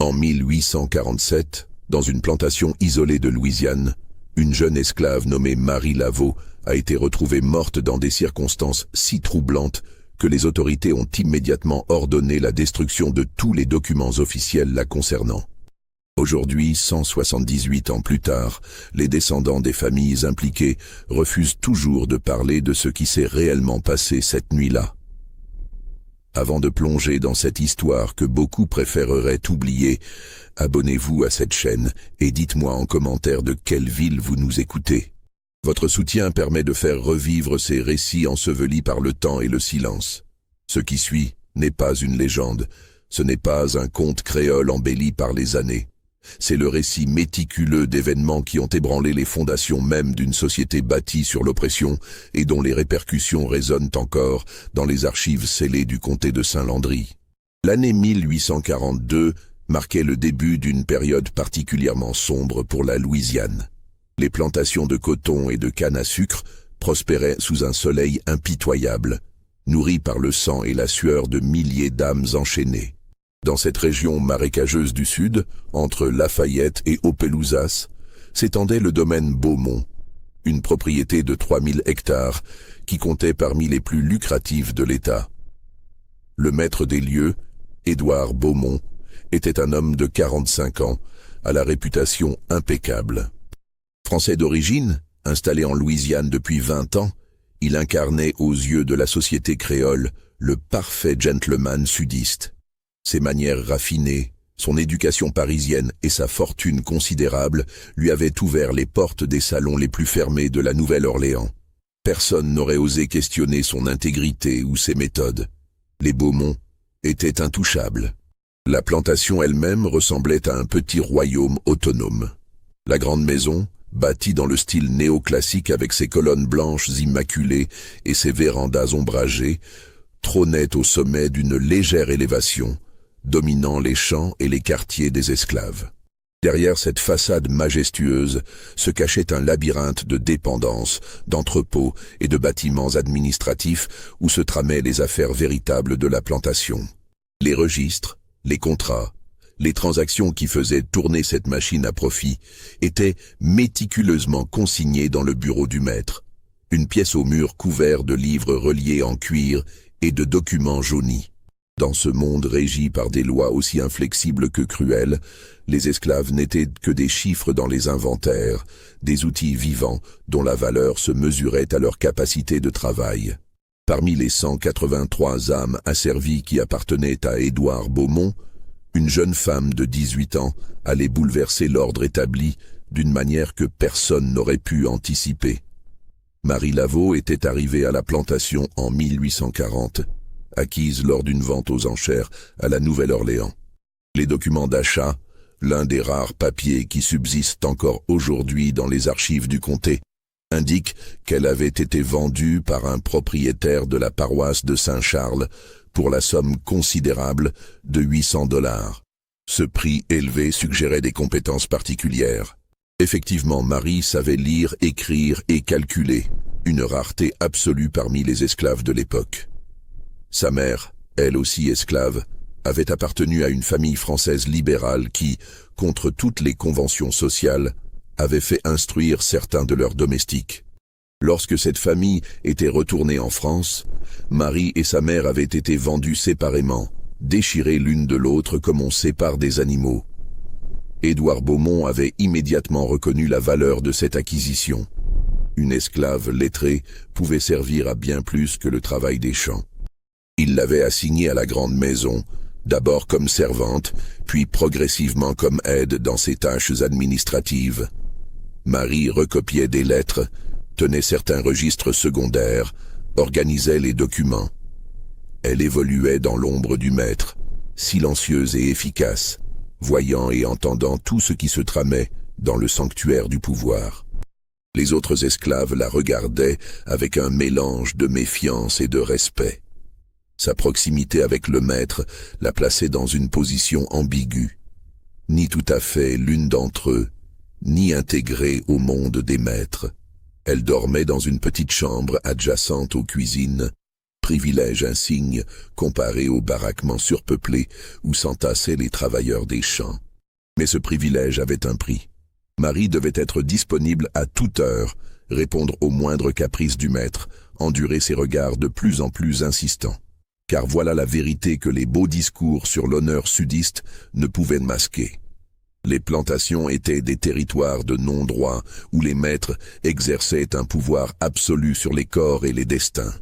En 1847, dans une plantation isolée de Louisiane, une jeune esclave nommée Marie Laveau a été retrouvée morte dans des circonstances si troublantes que les autorités ont immédiatement ordonné la destruction de tous les documents officiels la concernant. Aujourd'hui, 178 ans plus tard, les descendants des familles impliquées refusent toujours de parler de ce qui s'est réellement passé cette nuit-là. Avant de plonger dans cette histoire que beaucoup préféreraient oublier, abonnez-vous à cette chaîne et dites-moi en commentaire de quelle ville vous nous écoutez. Votre soutien permet de faire revivre ces récits ensevelis par le temps et le silence. Ce qui suit n'est pas une légende, ce n'est pas un conte créole embelli par les années. C'est le récit méticuleux d'événements qui ont ébranlé les fondations mêmes d'une société bâtie sur l'oppression et dont les répercussions résonnent encore dans les archives scellées du comté de Saint-Landry. L'année 1842 marquait le début d'une période particulièrement sombre pour la Louisiane. Les plantations de coton et de canne à sucre prospéraient sous un soleil impitoyable, nourries par le sang et la sueur de milliers d'âmes enchaînées. Dans cette région marécageuse du sud, entre Lafayette et Opelousas, s'étendait le domaine Beaumont, une propriété de 3000 hectares qui comptait parmi les plus lucratives de l'État. Le maître des lieux, Édouard Beaumont, était un homme de 45 ans, à la réputation impeccable. Français d'origine, installé en Louisiane depuis 20 ans, il incarnait aux yeux de la société créole le parfait gentleman sudiste. Ses manières raffinées, son éducation parisienne et sa fortune considérable lui avaient ouvert les portes des salons les plus fermés de la Nouvelle-Orléans. Personne n'aurait osé questionner son intégrité ou ses méthodes. Les Beaumont étaient intouchables. La plantation elle-même ressemblait à un petit royaume autonome. La grande maison, bâtie dans le style néoclassique avec ses colonnes blanches immaculées et ses vérandas ombragées, trônait au sommet d'une légère élévation, dominant les champs et les quartiers des esclaves. Derrière cette façade majestueuse se cachait un labyrinthe de dépendances, d'entrepôts et de bâtiments administratifs où se tramaient les affaires véritables de la plantation. Les registres, les contrats, les transactions qui faisaient tourner cette machine à profit étaient méticuleusement consignés dans le bureau du maître, une pièce au mur couvert de livres reliés en cuir et de documents jaunis. Dans ce monde régi par des lois aussi inflexibles que cruelles, les esclaves n'étaient que des chiffres dans les inventaires, des outils vivants dont la valeur se mesurait à leur capacité de travail. Parmi les 183 âmes asservies qui appartenaient à Édouard Beaumont, une jeune femme de 18 ans allait bouleverser l'ordre établi d'une manière que personne n'aurait pu anticiper. Marie Laveau était arrivée à la plantation en 1840, acquise lors d'une vente aux enchères à la Nouvelle-Orléans. Les documents d'achat, l'un des rares papiers qui subsistent encore aujourd'hui dans les archives du comté, indiquent qu'elle avait été vendue par un propriétaire de la paroisse de Saint-Charles pour la somme considérable de $800. Ce prix élevé suggérait des compétences particulières. Effectivement, Marie savait lire, écrire et calculer, une rareté absolue parmi les esclaves de l'époque. Sa mère, elle aussi esclave, avait appartenu à une famille française libérale qui, contre toutes les conventions sociales, avait fait instruire certains de leurs domestiques. Lorsque cette famille était retournée en France, Marie et sa mère avaient été vendues séparément, déchirées l'une de l'autre comme on sépare des animaux. Édouard Beaumont avait immédiatement reconnu la valeur de cette acquisition. Une esclave lettrée pouvait servir à bien plus que le travail des champs. Il l'avait assignée à la grande maison, d'abord comme servante, puis progressivement comme aide dans ses tâches administratives. Marie recopiait des lettres, tenait certains registres secondaires, organisait les documents. Elle évoluait dans l'ombre du maître, silencieuse et efficace, voyant et entendant tout ce qui se tramait dans le sanctuaire du pouvoir. Les autres esclaves la regardaient avec un mélange de méfiance et de respect. Sa proximité avec le maître la plaçait dans une position ambiguë, ni tout à fait l'une d'entre eux, ni intégrée au monde des maîtres. Elle dormait dans une petite chambre adjacente aux cuisines, privilège insigne comparé au baraquement surpeuplé où s'entassaient les travailleurs des champs. Mais ce privilège avait un prix. Marie devait être disponible à toute heure, répondre aux moindres caprices du maître, endurer ses regards de plus en plus insistants. Car voilà la vérité que les beaux discours sur l'honneur sudiste ne pouvaient masquer. Les plantations étaient des territoires de non-droit où les maîtres exerçaient un pouvoir absolu sur les corps et les destins.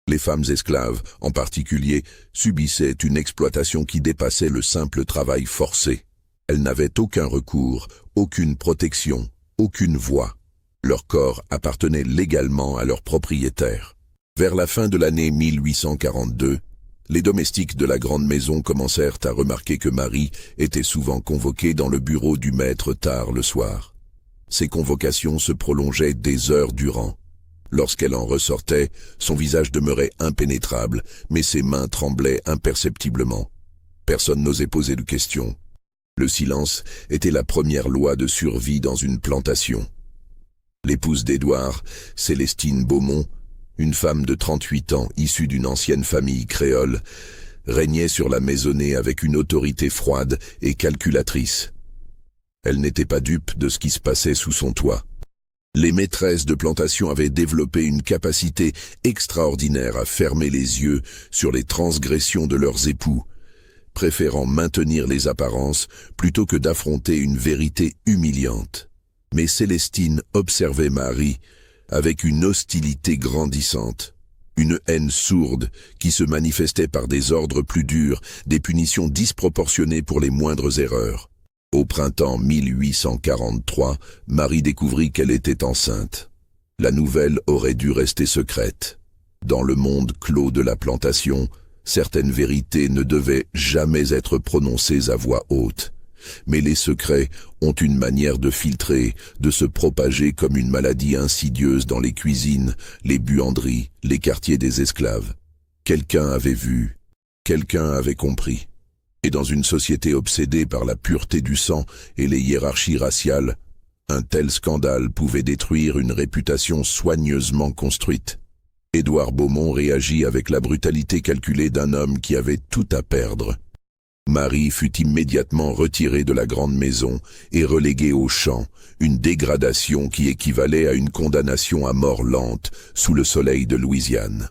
Les femmes esclaves, en particulier, subissaient une exploitation qui dépassait le simple travail forcé. Elles n'avaient aucun recours, aucune protection, aucune voix. Leur corps appartenait légalement à leur propriétaire. Vers la fin de l'année 1842, les domestiques de la grande maison commencèrent à remarquer que Marie était souvent convoquée dans le bureau du maître tard le soir. Ces convocations se prolongeaient des heures durant. Lorsqu'elle en ressortait, son visage demeurait impénétrable, mais ses mains tremblaient imperceptiblement. Personne n'osait poser de questions. Le silence était la première loi de survie dans une plantation. L'épouse d'Édouard, Célestine Beaumont, une femme de 38 ans issue d'une ancienne famille créole, régnait sur la maisonnée avec une autorité froide et calculatrice. Elle n'était pas dupe de ce qui se passait sous son toit. Les maîtresses de plantation avaient développé une capacité extraordinaire à fermer les yeux sur les transgressions de leurs époux, préférant maintenir les apparences plutôt que d'affronter une vérité humiliante. Mais Célestine observait Marie avec une hostilité grandissante, une haine sourde qui se manifestait par des ordres plus durs, des punitions disproportionnées pour les moindres erreurs. Au printemps 1843, Marie découvrit qu'elle était enceinte. La nouvelle aurait dû rester secrète. Dans le monde clos de la plantation, certaines vérités ne devaient jamais être prononcées à voix haute. Mais les secrets ont une manière de filtrer, de se propager comme une maladie insidieuse dans les cuisines, les buanderies, les quartiers des esclaves. Quelqu'un avait vu, quelqu'un avait compris. Et dans une société obsédée par la pureté du sang et les hiérarchies raciales, un tel scandale pouvait détruire une réputation soigneusement construite. Édouard Beaumont réagit avec la brutalité calculée d'un homme qui avait tout à perdre. Marie fut immédiatement retirée de la grande maison et reléguée au champ, une dégradation qui équivalait à une condamnation à mort lente sous le soleil de Louisiane.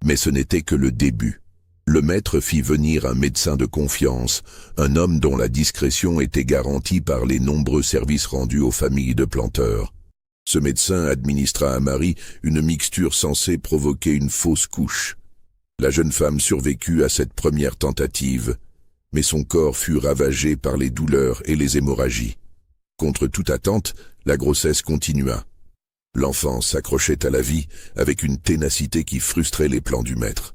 Mais ce n'était que le début. Le maître fit venir un médecin de confiance, un homme dont la discrétion était garantie par les nombreux services rendus aux familles de planteurs. Ce médecin administra à Marie une mixture censée provoquer une fausse couche. La jeune femme survécut à cette première tentative, mais son corps fut ravagé par les douleurs et les hémorragies. Contre toute attente, la grossesse continua. L'enfant s'accrochait à la vie avec une ténacité qui frustrait les plans du maître.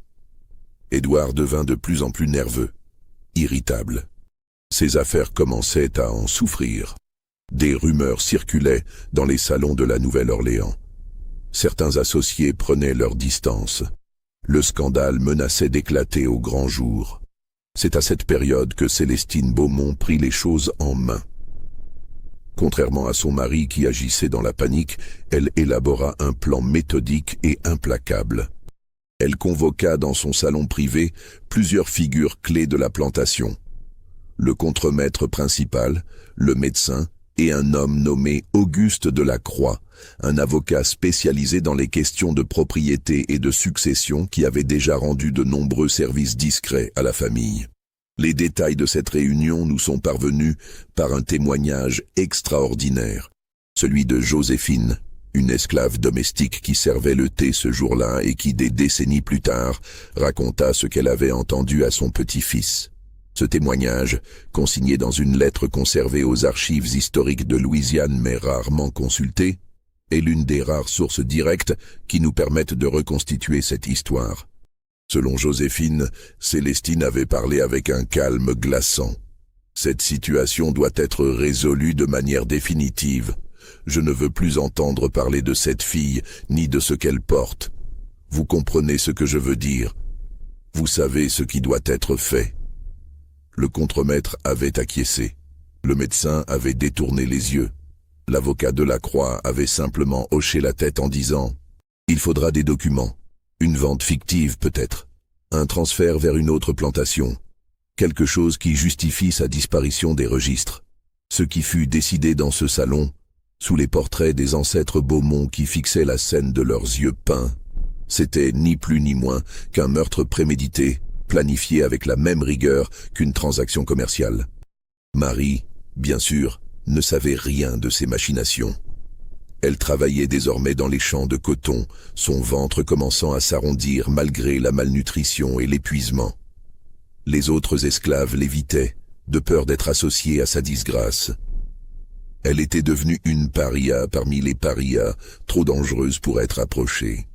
Édouard devint de plus en plus nerveux, irritable. Ses affaires commençaient à en souffrir. Des rumeurs circulaient dans les salons de la Nouvelle-Orléans. Certains associés prenaient leur distance. Le scandale menaçait d'éclater au grand jour. C'est à cette période que Célestine Beaumont prit les choses en main. Contrairement à son mari qui agissait dans la panique, elle élabora un plan méthodique et implacable. Elle convoqua dans son salon privé plusieurs figures clés de la plantation. Le contremaître principal, le médecin et un homme nommé Auguste de la Croix, un avocat spécialisé dans les questions de propriété et de succession qui avait déjà rendu de nombreux services discrets à la famille. Les détails de cette réunion nous sont parvenus par un témoignage extraordinaire, celui de Joséphine, une esclave domestique qui servait le thé ce jour-là et qui, des décennies plus tard, raconta ce qu'elle avait entendu à son petit-fils. Ce témoignage, consigné dans une lettre conservée aux archives historiques de Louisiane mais rarement consultée, est l'une des rares sources directes qui nous permettent de reconstituer cette histoire. Selon Joséphine, Célestine avait parlé avec un calme glaçant. Cette situation doit être résolue de manière définitive. Je ne veux plus entendre parler de cette fille, ni de ce qu'elle porte. Vous comprenez ce que je veux dire. Vous savez ce qui doit être fait. Le contremaître avait acquiescé. Le médecin avait détourné les yeux. L'avocat de la Croix avait simplement hoché la tête en disant « Il faudra des documents. Une vente fictive peut-être. Un transfert vers une autre plantation. Quelque chose qui justifie sa disparition des registres. Ce qui fut décidé dans ce salon, sous les portraits des ancêtres Beaumont qui fixaient la scène de leurs yeux peints, c'était ni plus ni moins qu'un meurtre prémédité, planifié avec la même rigueur qu'une transaction commerciale. Marie, bien sûr, ne savait rien de ces machinations. Elle travaillait désormais dans les champs de coton, son ventre commençant à s'arrondir malgré la malnutrition et l'épuisement. Les autres esclaves l'évitaient, de peur d'être associés à sa disgrâce. Elle était devenue une paria parmi les parias, trop dangereuse pour être approchée.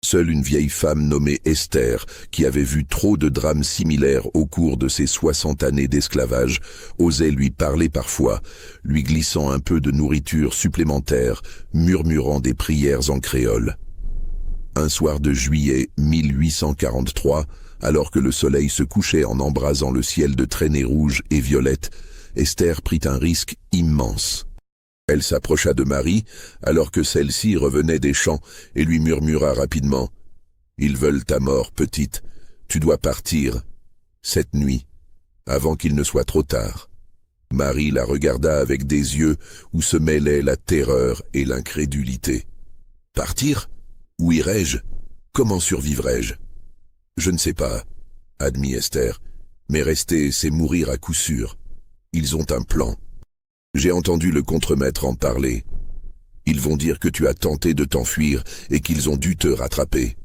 Seule une vieille femme nommée Esther, qui avait vu trop de drames similaires au cours de ses 60 années d'esclavage, osait lui parler parfois, lui glissant un peu de nourriture supplémentaire, murmurant des prières en créole. Un soir de juillet 1843, alors que le soleil se couchait en embrasant le ciel de traînées rouges et violettes, Esther prit un risque immense. Elle s'approcha de Marie, alors que celle-ci revenait des champs, et lui murmura rapidement « Ils veulent ta mort, petite. Tu dois partir, cette nuit, avant qu'il ne soit trop tard. » Marie la regarda avec des yeux où se mêlaient la terreur et l'incrédulité. « Partir? Où irai-je? Comment survivrai-je? » « Je ne sais pas, » admit Esther, « mais rester, c'est mourir à coup sûr. Ils ont un plan. J'ai entendu le contremaître en parler. Ils vont dire que tu as tenté de t'enfuir et qu'ils ont dû te rattraper.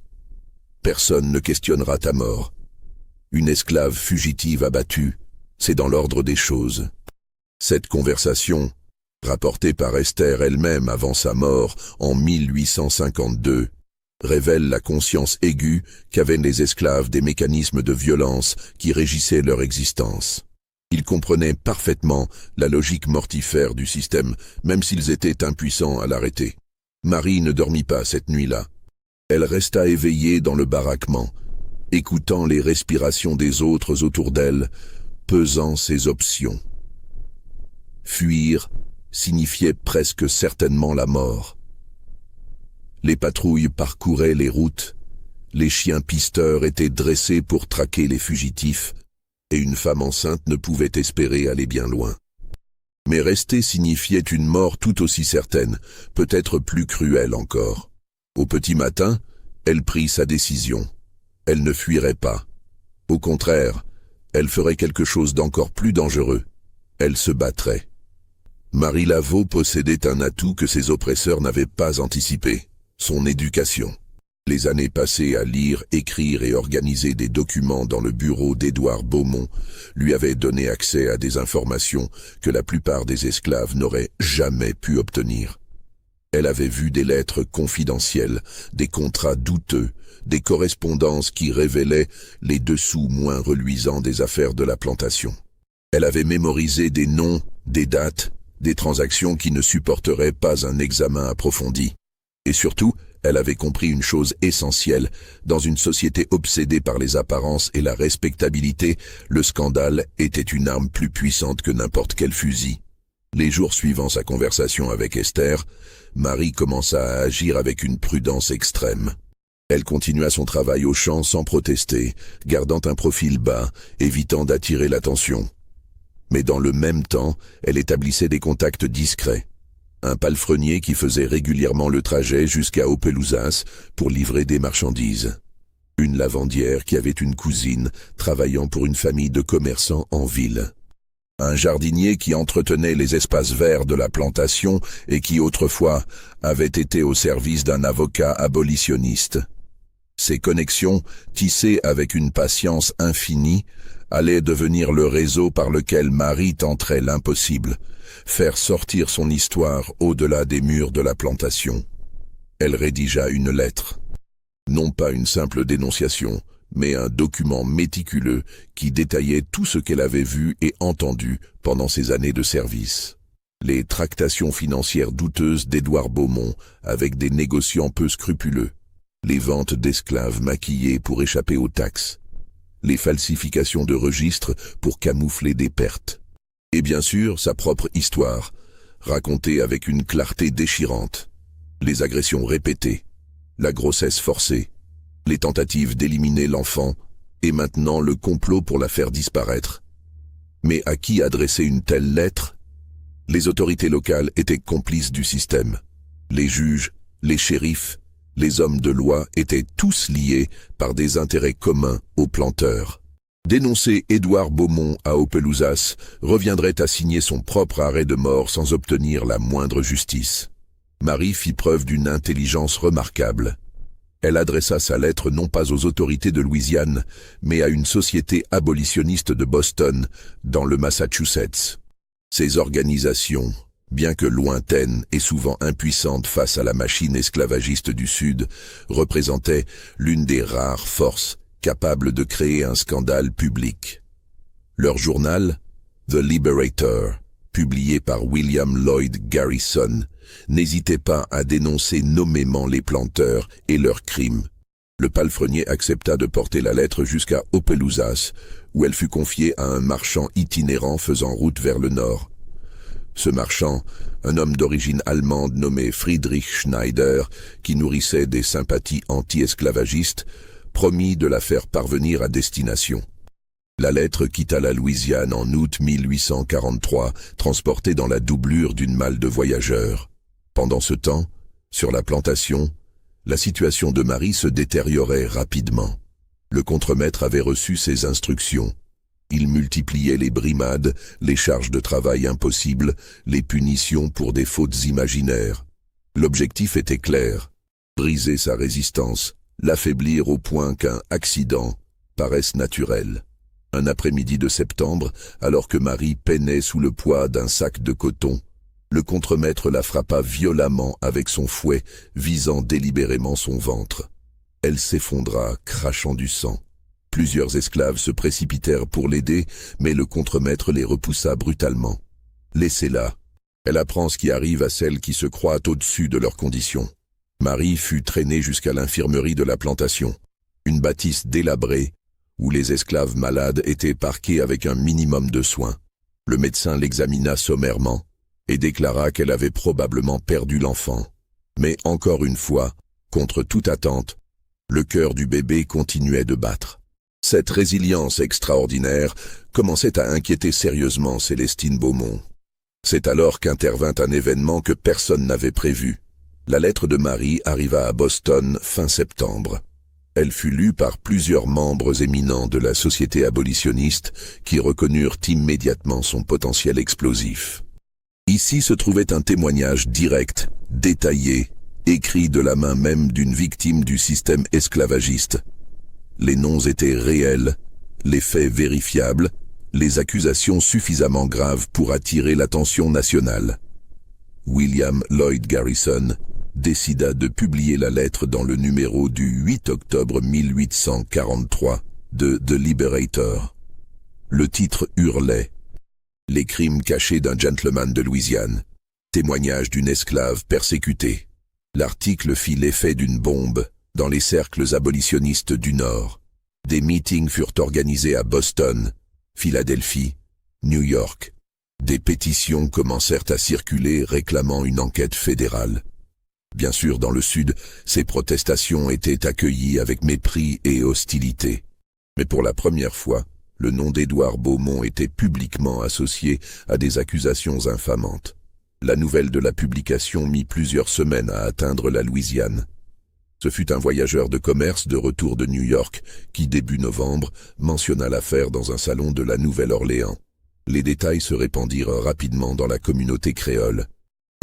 Personne ne questionnera ta mort. Une esclave fugitive abattue, c'est dans l'ordre des choses. » Cette conversation, rapportée par Esther elle-même avant sa mort en 1852, révèle la conscience aiguë qu'avaient les esclaves des mécanismes de violence qui régissaient leur existence. Ils comprenaient parfaitement la logique mortifère du système, même s'ils étaient impuissants à l'arrêter. Marie ne dormit pas cette nuit-là. Elle resta éveillée dans le baraquement, écoutant les respirations des autres autour d'elle, pesant ses options. Fuir signifiait presque certainement la mort. Les patrouilles parcouraient les routes, les chiens pisteurs étaient dressés pour traquer les fugitifs, et une femme enceinte ne pouvait espérer aller bien loin. Mais rester signifiait une mort tout aussi certaine, peut-être plus cruelle encore. Au petit matin, elle prit sa décision. Elle ne fuirait pas. Au contraire, elle ferait quelque chose d'encore plus dangereux. Elle se battrait. Marie Laveau possédait un atout que ses oppresseurs n'avaient pas anticipé. Son éducation. Les années passées à lire, écrire et organiser des documents dans le bureau d'Édouard Beaumont lui avaient donné accès à des informations que la plupart des esclaves n'auraient jamais pu obtenir. Elle avait vu des lettres confidentielles, des contrats douteux, des correspondances qui révélaient les dessous moins reluisants des affaires de la plantation. Elle avait mémorisé des noms, des dates, des transactions qui ne supporteraient pas un examen approfondi. Et surtout, elle avait compris une chose essentielle. Dans une société obsédée par les apparences et la respectabilité, le scandale était une arme plus puissante que n'importe quel fusil. Les jours suivant sa conversation avec Esther, Marie commença à agir avec une prudence extrême. Elle continua son travail au champ sans protester, gardant un profil bas, évitant d'attirer l'attention. Mais dans le même temps, elle établissait des contacts discrets. Un palefrenier qui faisait régulièrement le trajet jusqu'à Opelousas pour livrer des marchandises. Une lavandière qui avait une cousine travaillant pour une famille de commerçants en ville. Un jardinier qui entretenait les espaces verts de la plantation et qui autrefois avait été au service d'un avocat abolitionniste. Ces connexions, tissées avec une patience infinie, allaient devenir le réseau par lequel Marie tenterait l'impossible, faire sortir son histoire au-delà des murs de la plantation. Elle rédigea une lettre. Non pas une simple dénonciation, mais un document méticuleux qui détaillait tout ce qu'elle avait vu et entendu pendant ses années de service. Les tractations financières douteuses d'Édouard Beaumont avec des négociants peu scrupuleux, les ventes d'esclaves maquillés pour échapper aux taxes, les falsifications de registres pour camoufler des pertes. Et bien sûr, sa propre histoire, racontée avec une clarté déchirante. Les agressions répétées, la grossesse forcée, les tentatives d'éliminer l'enfant, et maintenant le complot pour la faire disparaître. Mais à qui adresser une telle lettre? Les autorités locales étaient complices du système. Les juges, les shérifs, les hommes de loi étaient tous liés par des intérêts communs aux planteurs. Dénoncer Édouard Beaumont à Opelousas reviendrait à signer son propre arrêt de mort sans obtenir la moindre justice. Marie fit preuve d'une intelligence remarquable. Elle adressa sa lettre non pas aux autorités de Louisiane, mais à une société abolitionniste de Boston, dans le Massachusetts. Ces organisations, bien que lointaines et souvent impuissantes face à la machine esclavagiste du Sud, représentaient l'une des rares forces capables de créer un scandale public. Leur journal, The Liberator, publié par William Lloyd Garrison, n'hésitait pas à dénoncer nommément les planteurs et leurs crimes. Le palefrenier accepta de porter la lettre jusqu'à Opelousas, où elle fut confiée à un marchand itinérant faisant route vers le nord. Ce marchand, un homme d'origine allemande nommé Friedrich Schneider, qui nourrissait des sympathies anti-esclavagistes, promit de la faire parvenir à destination. La lettre quitta la Louisiane en août 1843, transportée dans la doublure d'une malle de voyageurs. Pendant ce temps, sur la plantation, la situation de Marie se détériorait rapidement. Le contremaître avait reçu ses instructions. Il multipliait les brimades, les charges de travail impossibles, les punitions pour des fautes imaginaires. L'objectif était clair, briser sa résistance, l'affaiblir au point qu'un accident paraisse naturel. Un après-midi de septembre, alors que Marie peinait sous le poids d'un sac de coton, le contremaître la frappa violemment avec son fouet, visant délibérément son ventre. Elle s'effondra, crachant du sang. Plusieurs esclaves se précipitèrent pour l'aider, mais le contremaître les repoussa brutalement. « Laissez-la. Elle apprend ce qui arrive à celles qui se croient au-dessus de leurs conditions. » Marie fut traînée jusqu'à l'infirmerie de la plantation, une bâtisse délabrée, où les esclaves malades étaient parqués avec un minimum de soins. Le médecin l'examina sommairement et déclara qu'elle avait probablement perdu l'enfant. Mais encore une fois, contre toute attente, le cœur du bébé continuait de battre. Cette résilience extraordinaire commençait à inquiéter sérieusement Célestine Beaumont. C'est alors qu'intervint un événement que personne n'avait prévu. La lettre de Marie arriva à Boston fin septembre. Elle fut lue par plusieurs membres éminents de la société abolitionniste qui reconnurent immédiatement son potentiel explosif. Ici se trouvait un témoignage direct, détaillé, écrit de la main même d'une victime du système esclavagiste. Les noms étaient réels, les faits vérifiables, les accusations suffisamment graves pour attirer l'attention nationale. William Lloyd Garrison décida de publier la lettre dans le numéro du 8 octobre 1843 de The Liberator. Le titre hurlait « Les crimes cachés d'un gentleman de Louisiane, témoignage d'une esclave persécutée ». L'article fit l'effet d'une bombe dans les cercles abolitionnistes du Nord. Des meetings furent organisés à Boston, Philadelphie, New York. Des pétitions commencèrent à circuler réclamant une enquête fédérale. Bien sûr, dans le Sud, ces protestations étaient accueillies avec mépris et hostilité. Mais pour la première fois, le nom d'Édouard Beaumont était publiquement associé à des accusations infamantes. La nouvelle de la publication mit plusieurs semaines à atteindre la Louisiane. Ce fut un voyageur de commerce de retour de New York qui, début novembre, mentionna l'affaire dans un salon de la Nouvelle-Orléans. Les détails se répandirent rapidement dans la communauté créole.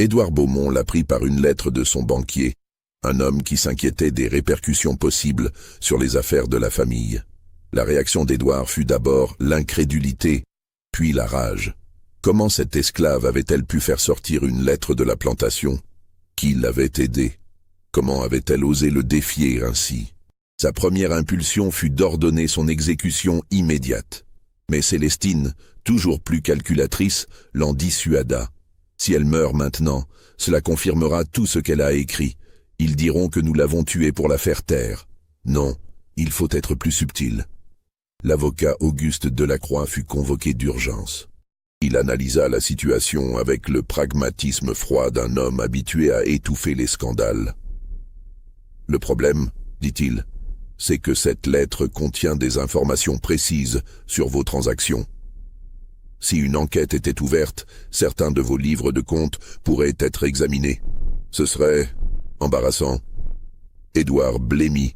Édouard Beaumont l'apprit par une lettre de son banquier, un homme qui s'inquiétait des répercussions possibles sur les affaires de la famille. La réaction d'Édouard fut d'abord l'incrédulité, puis la rage. Comment cette esclave avait-elle pu faire sortir une lettre de la plantation? Qui l'avait aidée? Comment avait-elle osé le défier ainsi? Sa première impulsion fut d'ordonner son exécution immédiate. Mais Célestine, toujours plus calculatrice, l'en dissuada. Si elle meurt maintenant, cela confirmera tout ce qu'elle a écrit. Ils diront que nous l'avons tuée pour la faire taire. Non, il faut être plus subtil. L'avocat Auguste Delacroix fut convoqué d'urgence. Il analysa la situation avec le pragmatisme froid d'un homme habitué à étouffer les scandales. « Le problème, dit-il, c'est que cette lettre contient des informations précises sur vos transactions. Si une enquête était ouverte, certains de vos livres de compte pourraient être examinés. Ce serait embarrassant. Édouard blêmit.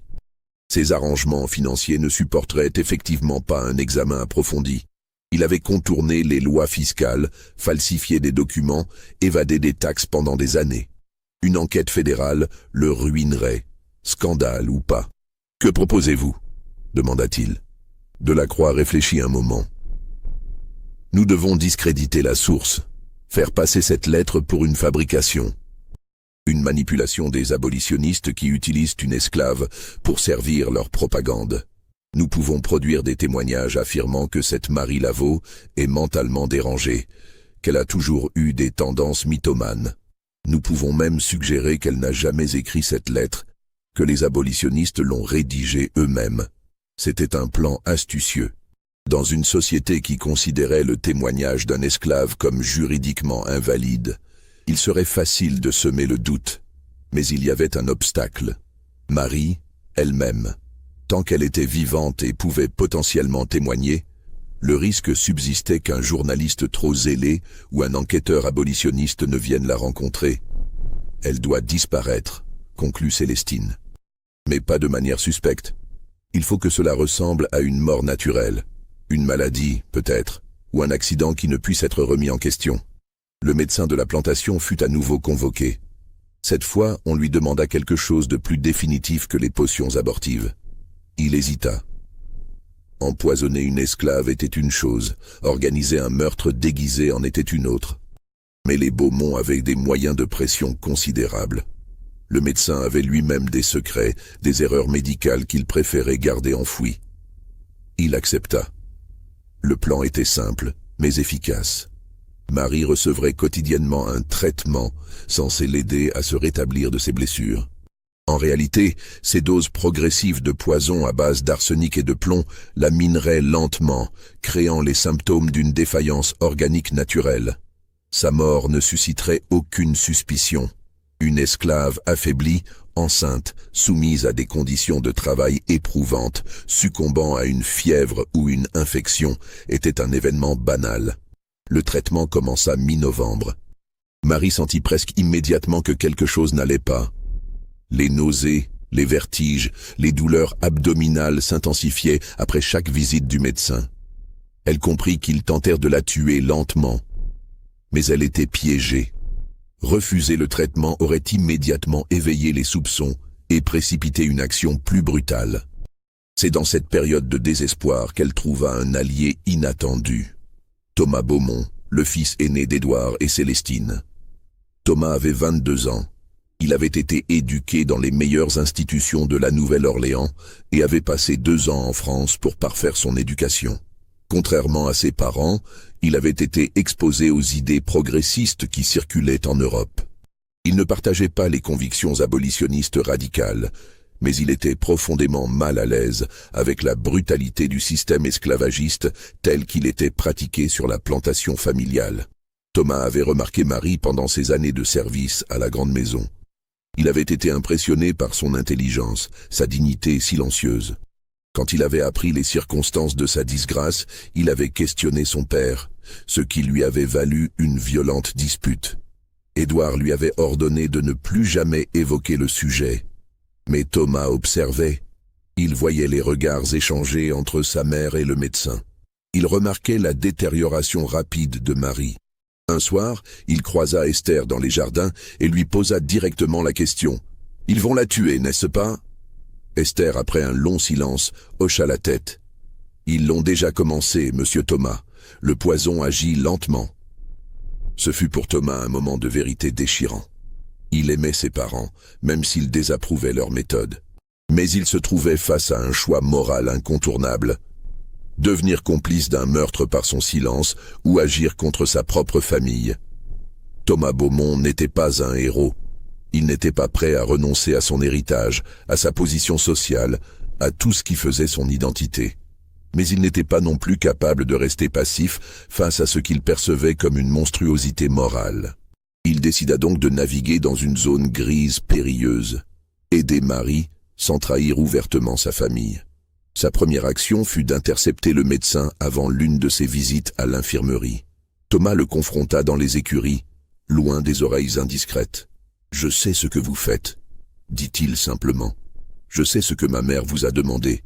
Ces arrangements financiers ne supporteraient effectivement pas un examen approfondi. Il avait contourné les lois fiscales, falsifié des documents, évadé des taxes pendant des années. Une enquête fédérale le ruinerait, scandale ou pas. « Que proposez-vous » demanda-t-il. Delacroix réfléchit un moment. « Nous devons discréditer la source, faire passer cette lettre pour une fabrication. Une manipulation des abolitionnistes qui utilisent une esclave pour servir leur propagande. Nous pouvons produire des témoignages affirmant que cette Marie Laveau est mentalement dérangée, qu'elle a toujours eu des tendances mythomanes. Nous pouvons même suggérer qu'elle n'a jamais écrit cette lettre, que les abolitionnistes l'ont rédigée eux-mêmes. C'était un plan astucieux. Dans une société qui considérait le témoignage d'un esclave comme juridiquement invalide, il serait facile de semer le doute. Mais il y avait un obstacle. Marie, elle-même. Tant qu'elle était vivante et pouvait potentiellement témoigner, le risque subsistait qu'un journaliste trop zélé ou un enquêteur abolitionniste ne vienne la rencontrer. Elle doit disparaître, conclut Célestine. Mais pas de manière suspecte. Il faut que cela ressemble à une mort naturelle, une maladie, peut-être, ou un accident qui ne puisse être remis en question. Le médecin de la plantation fut à nouveau convoqué. Cette fois, on lui demanda quelque chose de plus définitif que les potions abortives. Il hésita. Empoisonner une esclave était une chose, organiser un meurtre déguisé en était une autre. Mais les Beaumont avaient des moyens de pression considérables. Le médecin avait lui-même des secrets, des erreurs médicales qu'il préférait garder enfouies. Il accepta. Le plan était simple, mais efficace. Marie recevrait quotidiennement un traitement censé l'aider à se rétablir de ses blessures. En réalité, ces doses progressives de poison à base d'arsenic et de plomb la mineraient lentement, créant les symptômes d'une défaillance organique naturelle. Sa mort ne susciterait aucune suspicion. Une esclave affaiblie, enceinte, soumise à des conditions de travail éprouvantes, succombant à une fièvre ou une infection, était un événement banal. Le traitement commença mi-novembre. Marie sentit presque immédiatement que quelque chose n'allait pas. Les nausées, les vertiges, les douleurs abdominales s'intensifiaient après chaque visite du médecin. Elle comprit qu'ils tentèrent de la tuer lentement. Mais elle était piégée. Refuser le traitement aurait immédiatement éveillé les soupçons et précipité une action plus brutale. C'est dans cette période de désespoir qu'elle trouva un allié inattendu. Thomas Beaumont, le fils aîné d'Édouard et Célestine. Thomas avait 22 ans. Il avait été éduqué dans les meilleures institutions de la Nouvelle-Orléans et avait passé 2 ans en France pour parfaire son éducation. Contrairement à ses parents, il avait été exposé aux idées progressistes qui circulaient en Europe. Il ne partageait pas les convictions abolitionnistes radicales, mais il était profondément mal à l'aise avec la brutalité du système esclavagiste tel qu'il était pratiqué sur la plantation familiale. Thomas avait remarqué Marie pendant ses années de service à la grande maison. Il avait été impressionné par son intelligence, sa dignité silencieuse. Quand il avait appris les circonstances de sa disgrâce, il avait questionné son père, ce qui lui avait valu une violente dispute. Édouard lui avait ordonné de ne plus jamais évoquer le sujet. Mais Thomas observait. Il voyait les regards échangés entre sa mère et le médecin. Il remarquait la détérioration rapide de Marie. Un soir, il croisa Esther dans les jardins et lui posa directement la question. « Ils vont la tuer, n'est-ce pas ?» Esther, après un long silence, hocha la tête. « Ils l'ont déjà commencé, monsieur Thomas. Le poison agit lentement. » Ce fut pour Thomas un moment de vérité déchirant. Il aimait ses parents, même s'il désapprouvaient leur méthode. Mais il se trouvait face à un choix moral incontournable. Devenir complice d'un meurtre par son silence ou agir contre sa propre famille. Thomas Beaumont n'était pas un héros. Il n'était pas prêt à renoncer à son héritage, à sa position sociale, à tout ce qui faisait son identité. Mais il n'était pas non plus capable de rester passif face à ce qu'il percevait comme une monstruosité morale. Il décida donc de naviguer dans une zone grise périlleuse. Aider Marie, sans trahir ouvertement sa famille. Sa première action fut d'intercepter le médecin avant l'une de ses visites à l'infirmerie. Thomas le confronta dans les écuries, loin des oreilles indiscrètes. « Je sais ce que vous faites, » dit-il simplement. « Je sais ce que ma mère vous a demandé. »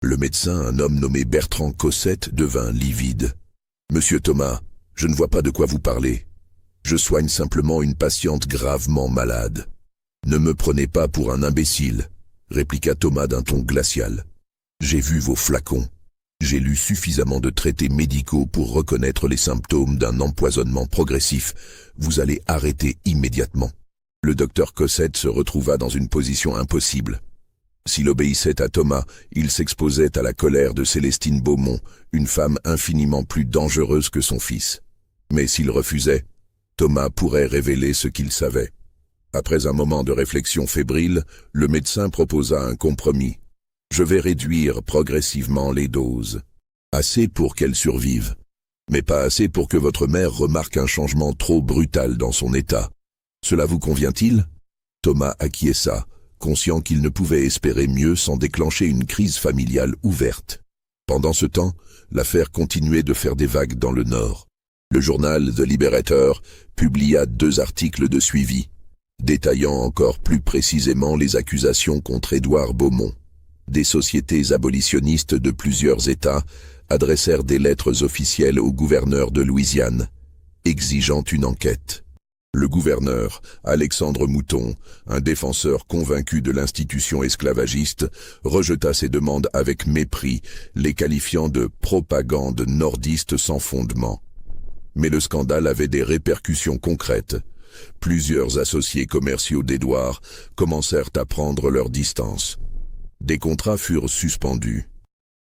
Le médecin, un homme nommé Bertrand Cossette, devint livide. « Monsieur Thomas, je ne vois pas de quoi vous parlez. Je soigne simplement une patiente gravement malade. »« Ne me prenez pas pour un imbécile, » répliqua Thomas d'un ton glacial. « J'ai vu vos flacons. J'ai lu suffisamment de traités médicaux pour reconnaître les symptômes d'un empoisonnement progressif. Vous allez arrêter immédiatement. » Le docteur Cossette se retrouva dans une position impossible. S'il obéissait à Thomas, il s'exposait à la colère de Célestine Beaumont, une femme infiniment plus dangereuse que son fils. Mais s'il refusait, Thomas pourrait révéler ce qu'il savait. Après un moment de réflexion fébrile, le médecin proposa un compromis. « Je vais réduire progressivement les doses. Assez pour qu'elle survive, mais pas assez pour que votre mère remarque un changement trop brutal dans son état. Cela vous convient-il » Thomas acquiesça, conscient qu'il ne pouvait espérer mieux sans déclencher une crise familiale ouverte. Pendant ce temps, l'affaire continuait de faire des vagues dans le Nord. Le journal The Liberator publia 2 articles de suivi, détaillant encore plus précisément les accusations contre Édouard Beaumont. Des sociétés abolitionnistes de plusieurs États adressèrent des lettres officielles au gouverneur de Louisiane, exigeant une enquête. Le gouverneur, Alexandre Mouton, un défenseur convaincu de l'institution esclavagiste, rejeta ces demandes avec mépris, les qualifiant de propagande nordiste sans fondement. Mais le scandale avait des répercussions concrètes. Plusieurs associés commerciaux d'Édouard commencèrent à prendre leur distance. Des contrats furent suspendus.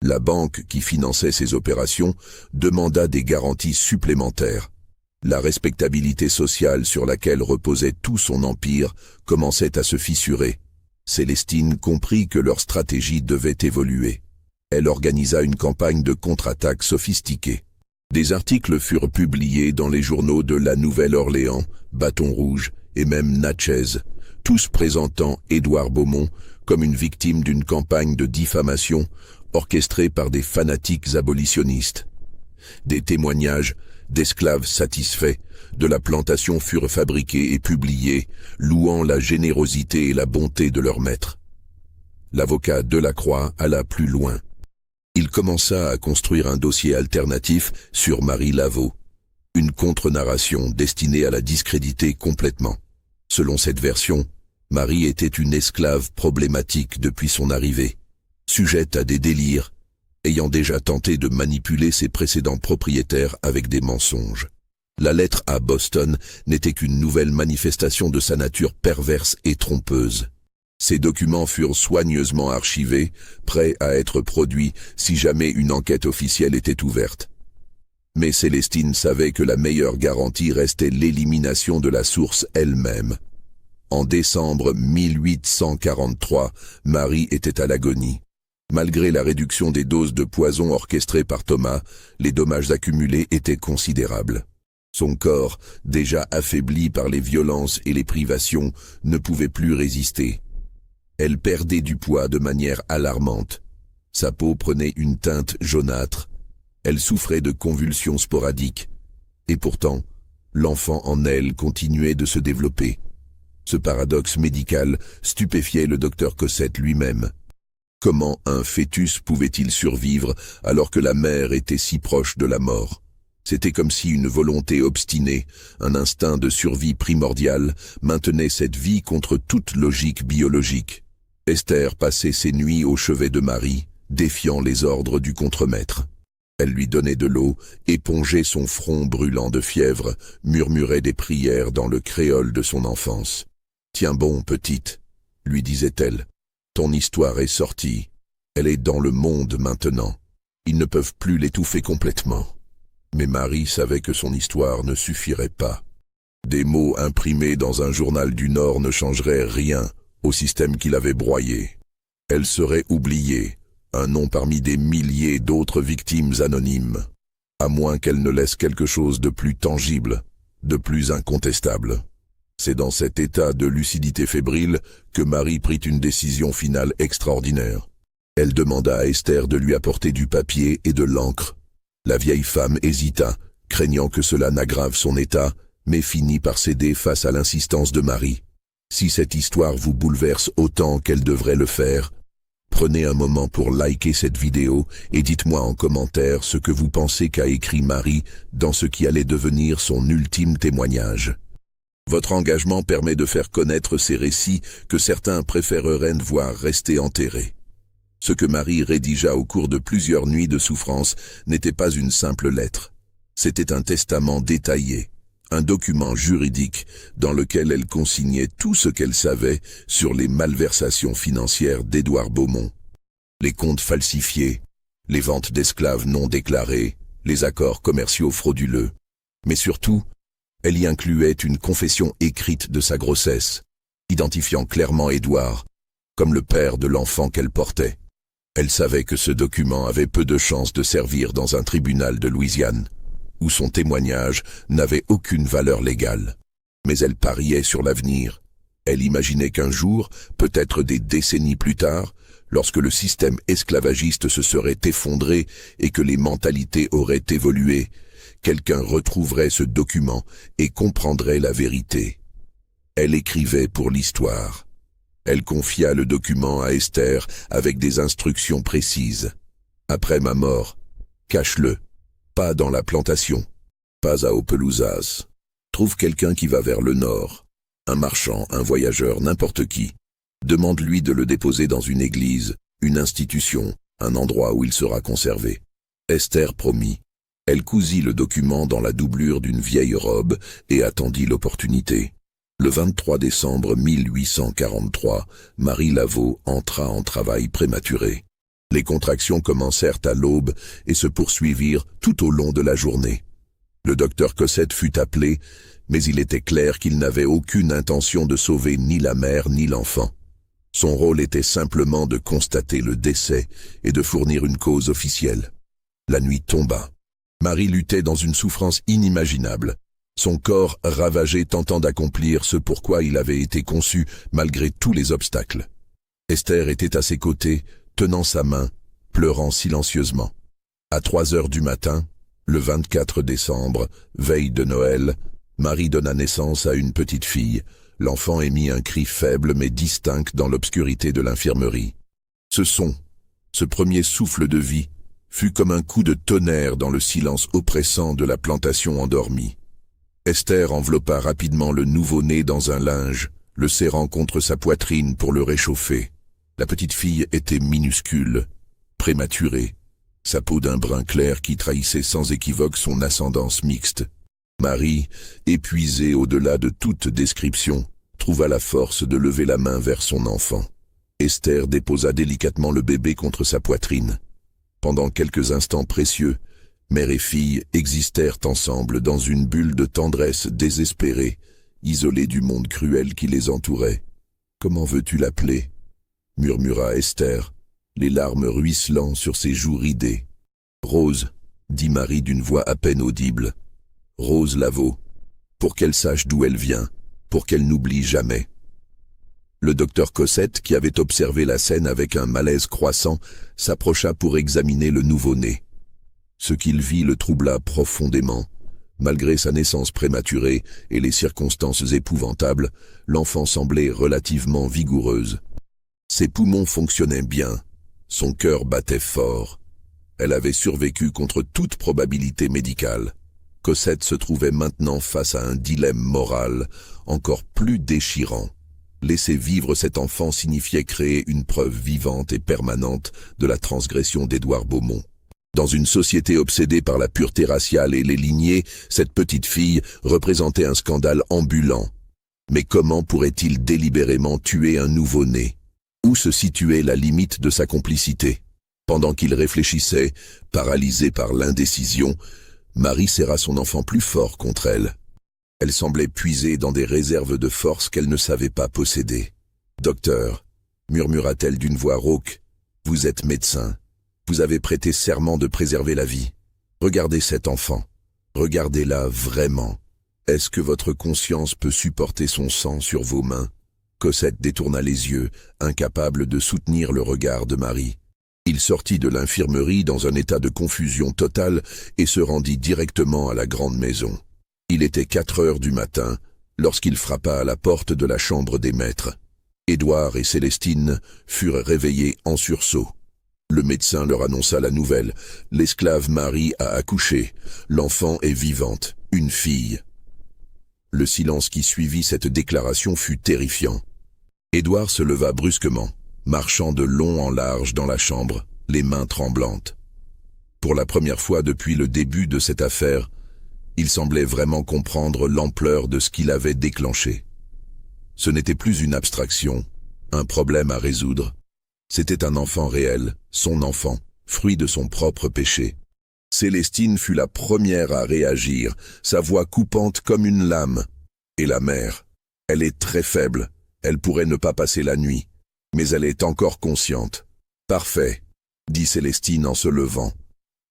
La banque qui finançait ces opérations demanda des garanties supplémentaires. La respectabilité sociale sur laquelle reposait tout son empire commençait à se fissurer. Célestine comprit que leur stratégie devait évoluer. Elle organisa une campagne de contre-attaque sophistiquée. Des articles furent publiés dans les journaux de La Nouvelle-Orléans, Bâton Rouge et même Natchez, tous présentant Édouard Beaumont comme une victime d'une campagne de diffamation orchestrée par des fanatiques abolitionnistes. Des témoignages d'esclaves satisfaits de la plantation furent fabriqués et publiés, louant la générosité et la bonté de leur maître. L'avocat Delacroix alla plus loin. Il commença à construire un dossier alternatif sur Marie Laveau, une contre-narration destinée à la discréditer complètement. Selon cette version, Marie était une esclave problématique depuis son arrivée, sujette à des délires, ayant déjà tenté de manipuler ses précédents propriétaires avec des mensonges. La lettre à Boston n'était qu'une nouvelle manifestation de sa nature perverse et trompeuse. Ces documents furent soigneusement archivés, prêts à être produits si jamais une enquête officielle était ouverte. Mais Célestine savait que la meilleure garantie restait l'élimination de la source elle-même. En décembre 1843, Marie était à l'agonie. Malgré la réduction des doses de poison orchestrées par Thomas, les dommages accumulés étaient considérables. Son corps, déjà affaibli par les violences et les privations, ne pouvait plus résister. Elle perdait du poids de manière alarmante. Sa peau prenait une teinte jaunâtre. Elle souffrait de convulsions sporadiques. Et pourtant, l'enfant en elle continuait de se développer. Ce paradoxe médical stupéfiait le docteur Cossette lui-même. Comment un fœtus pouvait-il survivre alors que la mère était si proche de la mort? C'était comme si une volonté obstinée, un instinct de survie primordial, maintenait cette vie contre toute logique biologique. Esther passait ses nuits au chevet de Marie, défiant les ordres du contremaître. Elle lui donnait de l'eau, épongeait son front brûlant de fièvre, murmurait des prières dans le créole de son enfance. « Tiens bon, petite », lui disait-elle. Ton histoire est sortie. Elle est dans le monde maintenant. Ils ne peuvent plus l'étouffer complètement. Mais Marie savait que son histoire ne suffirait pas. Des mots imprimés dans un journal du Nord ne changeraient rien au système qu'il avait broyé. Elle serait oubliée, un nom parmi des milliers d'autres victimes anonymes, à moins qu'elle ne laisse quelque chose de plus tangible, de plus incontestable. C'est dans cet état de lucidité fébrile que Marie prit une décision finale extraordinaire. Elle demanda à Esther de lui apporter du papier et de l'encre. La vieille femme hésita, craignant que cela n'aggrave son état, mais finit par céder face à l'insistance de Marie. Si cette histoire vous bouleverse autant qu'elle devrait le faire, prenez un moment pour liker cette vidéo et dites-moi en commentaire ce que vous pensez qu'a écrit Marie dans ce qui allait devenir son ultime témoignage. Votre engagement permet de faire connaître ces récits que certains préféreraient voir rester enterrés. Ce que Marie rédigea au cours de plusieurs nuits de souffrance n'était pas une simple lettre. C'était un testament détaillé, un document juridique dans lequel elle consignait tout ce qu'elle savait sur les malversations financières d'Édouard Beaumont. Les comptes falsifiés, les ventes d'esclaves non déclarées, les accords commerciaux frauduleux. Mais surtout, elle y incluait une confession écrite de sa grossesse, identifiant clairement Édouard comme le père de l'enfant qu'elle portait. Elle savait que ce document avait peu de chances de servir dans un tribunal de Louisiane, où son témoignage n'avait aucune valeur légale. Mais elle pariait sur l'avenir. Elle imaginait qu'un jour, peut-être des décennies plus tard, lorsque le système esclavagiste se serait effondré et que les mentalités auraient évolué, quelqu'un retrouverait ce document et comprendrait la vérité. Elle écrivait pour l'histoire. Elle confia le document à Esther avec des instructions précises. Après ma mort, cache-le. Pas dans la plantation, pas à Opelousas. Trouve quelqu'un qui va vers le nord. Un marchand, un voyageur, n'importe qui. Demande-lui de le déposer dans une église, une institution, un endroit où il sera conservé. Esther promit. Elle cousit le document dans la doublure d'une vieille robe et attendit l'opportunité. Le 23 décembre 1843, Marie Laveau entra en travail prématuré. Les contractions commencèrent à l'aube et se poursuivirent tout au long de la journée. Le docteur Cossette fut appelé, mais il était clair qu'il n'avait aucune intention de sauver ni la mère ni l'enfant. Son rôle était simplement de constater le décès et de fournir une cause officielle. La nuit tomba. Marie luttait dans une souffrance inimaginable. Son corps ravagé tentant d'accomplir ce pourquoi il avait été conçu malgré tous les obstacles. Esther était à ses côtés, tenant sa main, pleurant silencieusement. À 3 heures du matin, le 24 décembre, veille de Noël, Marie donna naissance à une petite fille. L'enfant émit un cri faible mais distinct dans l'obscurité de l'infirmerie. Ce son, ce premier souffle de vie, fut comme un coup de tonnerre dans le silence oppressant de la plantation endormie. Esther enveloppa rapidement le nouveau-né dans un linge, le serrant contre sa poitrine pour le réchauffer. La petite fille était minuscule, prématurée, sa peau d'un brun clair qui trahissait sans équivoque son ascendance mixte. Marie, épuisée au-delà de toute description, trouva la force de lever la main vers son enfant. Esther déposa délicatement le bébé contre sa poitrine. Pendant quelques instants précieux, mère et fille existèrent ensemble dans une bulle de tendresse désespérée, isolée du monde cruel qui les entourait. « Comment veux-tu l'appeler » murmura Esther, les larmes ruisselant sur ses joues ridées. « Rose » dit Marie d'une voix à peine audible. « Rose Laveau, pour qu'elle sache d'où elle vient, pour qu'elle n'oublie jamais. » Le docteur Cossette, qui avait observé la scène avec un malaise croissant, s'approcha pour examiner le nouveau-né. Ce qu'il vit le troubla profondément. Malgré sa naissance prématurée et les circonstances épouvantables, l'enfant semblait relativement vigoureuse. Ses poumons fonctionnaient bien, son cœur battait fort. Elle avait survécu contre toute probabilité médicale. Cossette se trouvait maintenant face à un dilemme moral encore plus déchirant. Laisser vivre cet enfant signifiait créer une preuve vivante et permanente de la transgression d'Édouard Beaumont. Dans une société obsédée par la pureté raciale et les lignées, cette petite fille représentait un scandale ambulant. Mais comment pourrait-il délibérément tuer un nouveau-né? Où se situait la limite de sa complicité? Pendant qu'il réfléchissait, paralysé par l'indécision, Marie serra son enfant plus fort contre elle. Elle semblait puiser dans des réserves de force qu'elle ne savait pas posséder. « Docteur, » murmura-t-elle d'une voix rauque, « vous êtes médecin. Vous avez prêté serment de préserver la vie. Regardez cet enfant. Regardez-la vraiment. Est-ce que votre conscience peut supporter son sang sur vos mains? Cosette détourna les yeux, incapable de soutenir le regard de Marie. Il sortit de l'infirmerie dans un état de confusion totale et se rendit directement à la grande maison. Il était 4 heures du matin lorsqu'il frappa à la porte de la chambre des maîtres. Édouard et Célestine furent réveillés en sursaut. Le médecin leur annonça la nouvelle. L'esclave Marie a accouché. L'enfant est vivante, une fille. Le silence qui suivit cette déclaration fut terrifiant. Édouard se leva brusquement, marchant de long en large dans la chambre, les mains tremblantes. Pour la première fois depuis le début de cette affaire, il semblait vraiment comprendre l'ampleur de ce qu'il avait déclenché. Ce n'était plus une abstraction, un problème à résoudre. C'était un enfant réel, son enfant, fruit de son propre péché. Célestine fut la première à réagir, sa voix coupante comme une lame. Et la mère, elle est très faible, elle pourrait ne pas passer la nuit, mais elle est encore consciente. « Parfait », dit Célestine en se levant.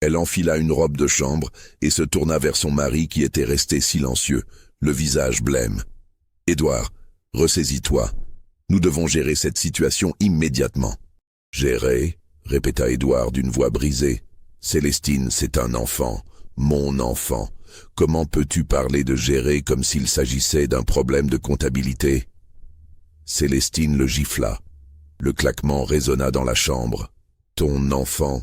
Elle enfila une robe de chambre et se tourna vers son mari qui était resté silencieux, le visage blême. « Édouard, ressaisis-toi. Nous devons gérer cette situation immédiatement. »« Gérer ?» répéta Édouard d'une voix brisée. « Célestine, c'est un enfant, mon enfant. Comment peux-tu parler de gérer comme s'il s'agissait d'un problème de comptabilité ?» Célestine le gifla. Le claquement résonna dans la chambre. « Ton enfant ?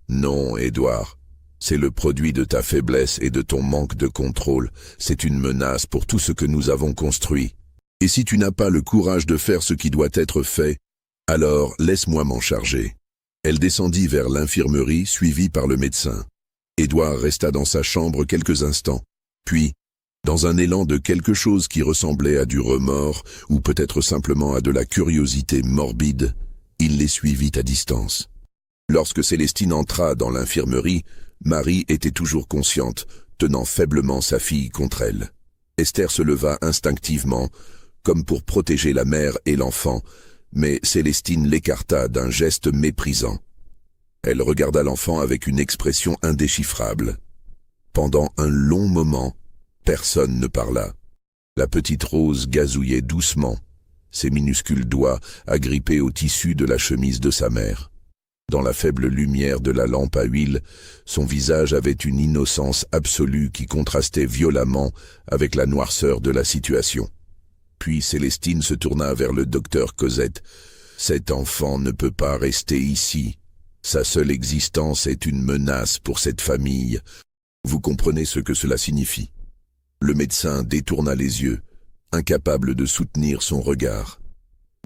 Non, Édouard. C'est le produit de ta faiblesse et de ton manque de contrôle. C'est une menace pour tout ce que nous avons construit. Et si tu n'as pas le courage de faire ce qui doit être fait, alors laisse-moi m'en charger. » Elle descendit vers l'infirmerie, suivie par le médecin. Édouard resta dans sa chambre quelques instants. Puis, dans un élan de quelque chose qui ressemblait à du remords, ou peut-être simplement à de la curiosité morbide, il les suivit à distance. Lorsque Célestine entra dans l'infirmerie, Marie était toujours consciente, tenant faiblement sa fille contre elle. Esther se leva instinctivement, comme pour protéger la mère et l'enfant, mais Célestine l'écarta d'un geste méprisant. Elle regarda l'enfant avec une expression indéchiffrable. Pendant un long moment, personne ne parla. La petite Rose gazouillait doucement, ses minuscules doigts agrippés au tissu de la chemise de sa mère. Dans la faible lumière de la lampe à huile, son visage avait une innocence absolue qui contrastait violemment avec la noirceur de la situation. Puis Célestine se tourna vers le docteur Cosette. « Cet enfant ne peut pas rester ici. Sa seule existence est une menace pour cette famille. Vous comprenez ce que cela signifie ?» Le médecin détourna les yeux, incapable de soutenir son regard.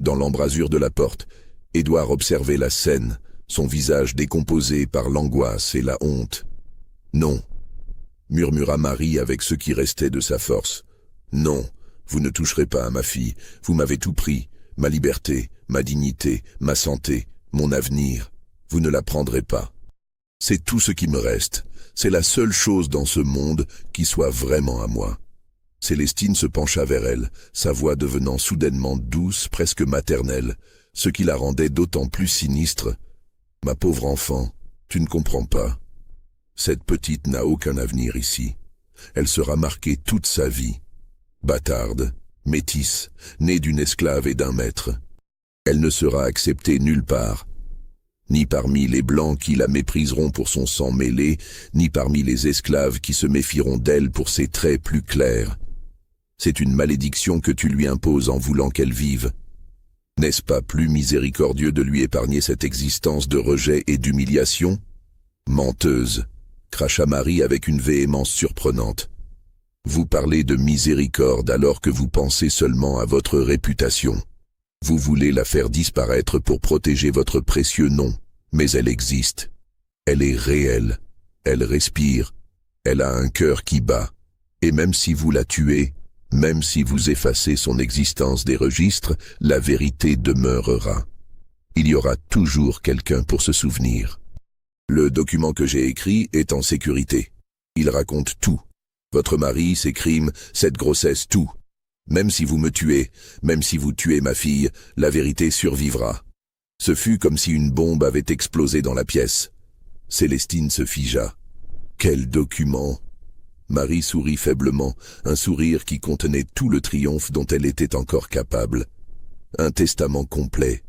Dans l'embrasure de la porte, Édouard observait la scène, son visage décomposé par l'angoisse et la honte. « Non », murmura Marie avec ce qui restait de sa force. « Non. Vous ne toucherez pas à ma fille, vous m'avez tout pris, ma liberté, ma dignité, ma santé, mon avenir. Vous ne la prendrez pas. C'est tout ce qui me reste, c'est la seule chose dans ce monde qui soit vraiment à moi. » Célestine se pencha vers elle, sa voix devenant soudainement douce, presque maternelle, ce qui la rendait d'autant plus sinistre. « Ma pauvre enfant, tu ne comprends pas. Cette petite n'a aucun avenir ici. Elle sera marquée toute sa vie. Bâtarde, métisse, née d'une esclave et d'un maître. Elle ne sera acceptée nulle part, ni parmi les Blancs qui la mépriseront pour son sang mêlé, ni parmi les esclaves qui se méfieront d'elle pour ses traits plus clairs. C'est une malédiction que tu lui imposes en voulant qu'elle vive. N'est-ce pas plus miséricordieux de lui épargner cette existence de rejet et d'humiliation ? Menteuse, cracha Marie avec une véhémence surprenante. Vous parlez de miséricorde alors que vous pensez seulement à votre réputation. Vous voulez la faire disparaître pour protéger votre précieux nom, mais elle existe. Elle est réelle, elle respire, elle a un cœur qui bat, et même si vous la tuez, même si vous effacez son existence des registres, la vérité demeurera. Il y aura toujours quelqu'un pour se souvenir. Le document que j'ai écrit est en sécurité. Il raconte tout. Votre mari, ses crimes, cette grossesse, tout. Même si vous me tuez, même si vous tuez ma fille, la vérité survivra. » Ce fut comme si une bombe avait explosé dans la pièce. Célestine se figea. « Quel document ?» Marie sourit faiblement, un sourire qui contenait tout le triomphe dont elle était encore capable. Un testament complet.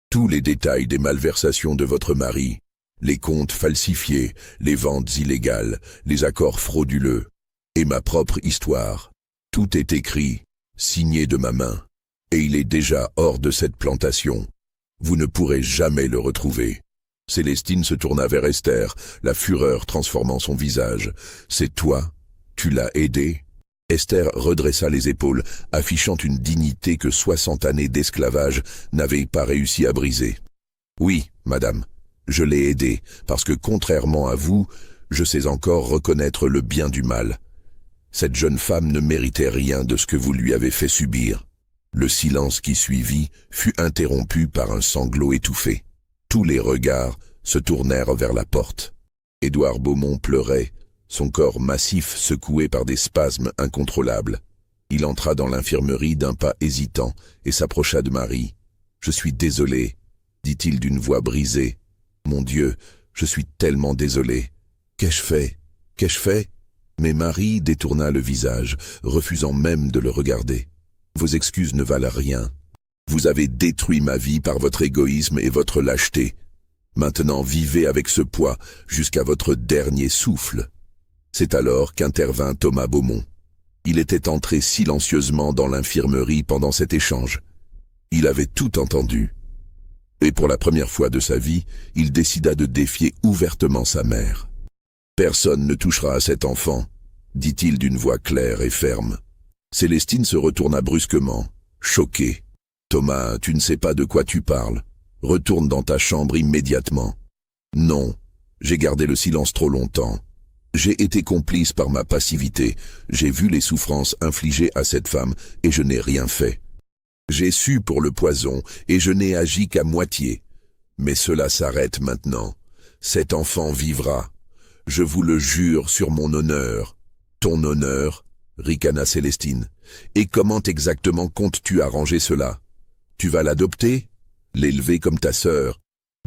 Tous les détails des malversations de votre mari, les comptes falsifiés, les ventes illégales, les accords frauduleux, et ma propre histoire. Tout est écrit, signé de ma main, et il est déjà hors de cette plantation. Vous ne pourrez jamais le retrouver. Célestine se tourna vers Esther, la fureur transformant son visage. C'est toi? Tu l'as aidé? Esther redressa les épaules, affichant une dignité que 60 années d'esclavage n'avaient pas réussi à briser. Oui, madame, je l'ai aidé, parce que contrairement à vous, je sais encore reconnaître le bien du mal. Cette jeune femme ne méritait rien de ce que vous lui avez fait subir. Le silence qui suivit fut interrompu par un sanglot étouffé. Tous les regards se tournèrent vers la porte. Édouard Beaumont pleurait, son corps massif secoué par des spasmes incontrôlables. Il entra dans l'infirmerie d'un pas hésitant et s'approcha de Marie. « Je suis désolé, » dit-il d'une voix brisée. « Mon Dieu, je suis tellement désolé. Qu'ai-je fait? Qu'ai-je fait ?» Mais Marie détourna le visage, refusant même de le regarder. « Vos excuses ne valent rien. Vous avez détruit ma vie par votre égoïsme et votre lâcheté. Maintenant, vivez avec ce poids jusqu'à votre dernier souffle. » C'est alors qu'intervint Thomas Beaumont. Il était entré silencieusement dans l'infirmerie pendant cet échange. Il avait tout entendu. Et pour la première fois de sa vie, il décida de défier ouvertement sa mère. « Personne ne touchera à cet enfant, » dit-il d'une voix claire et ferme. Célestine se retourna brusquement, choquée. « Thomas, tu ne sais pas de quoi tu parles. Retourne dans ta chambre immédiatement. »« Non, j'ai gardé le silence trop longtemps. J'ai été complice par ma passivité. J'ai vu les souffrances infligées à cette femme et je n'ai rien fait. J'ai su pour le poison et je n'ai agi qu'à moitié. Mais cela s'arrête maintenant. Cet enfant vivra. Je vous le jure sur mon honneur. » « Ton honneur ?» ricana Célestine. « Et comment exactement comptes-tu arranger cela? Tu vas l'adopter? L'élever comme ta sœur?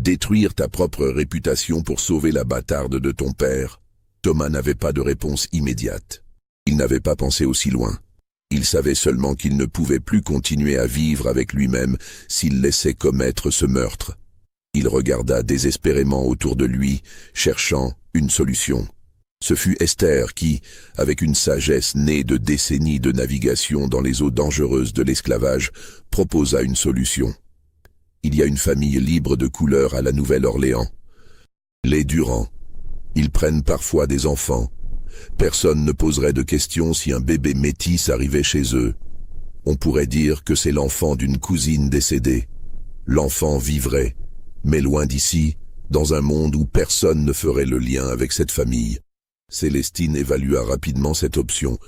Détruire ta propre réputation pour sauver la bâtarde de ton père ?» Thomas n'avait pas de réponse immédiate. Il n'avait pas pensé aussi loin. Il savait seulement qu'il ne pouvait plus continuer à vivre avec lui-même s'il laissait commettre ce meurtre. Il regarda désespérément autour de lui, cherchant une solution. Ce fut Esther qui, avec une sagesse née de décennies de navigation dans les eaux dangereuses de l'esclavage, proposa une solution. Il y a une famille libre de couleur à la Nouvelle-Orléans. Les Durand. Ils prennent parfois des enfants. Personne ne poserait de questions si un bébé métis arrivait chez eux. On pourrait dire que c'est l'enfant d'une cousine décédée. L'enfant vivrait, mais loin d'ici, dans un monde où personne ne ferait le lien avec cette famille. Célestine évalua rapidement cette option.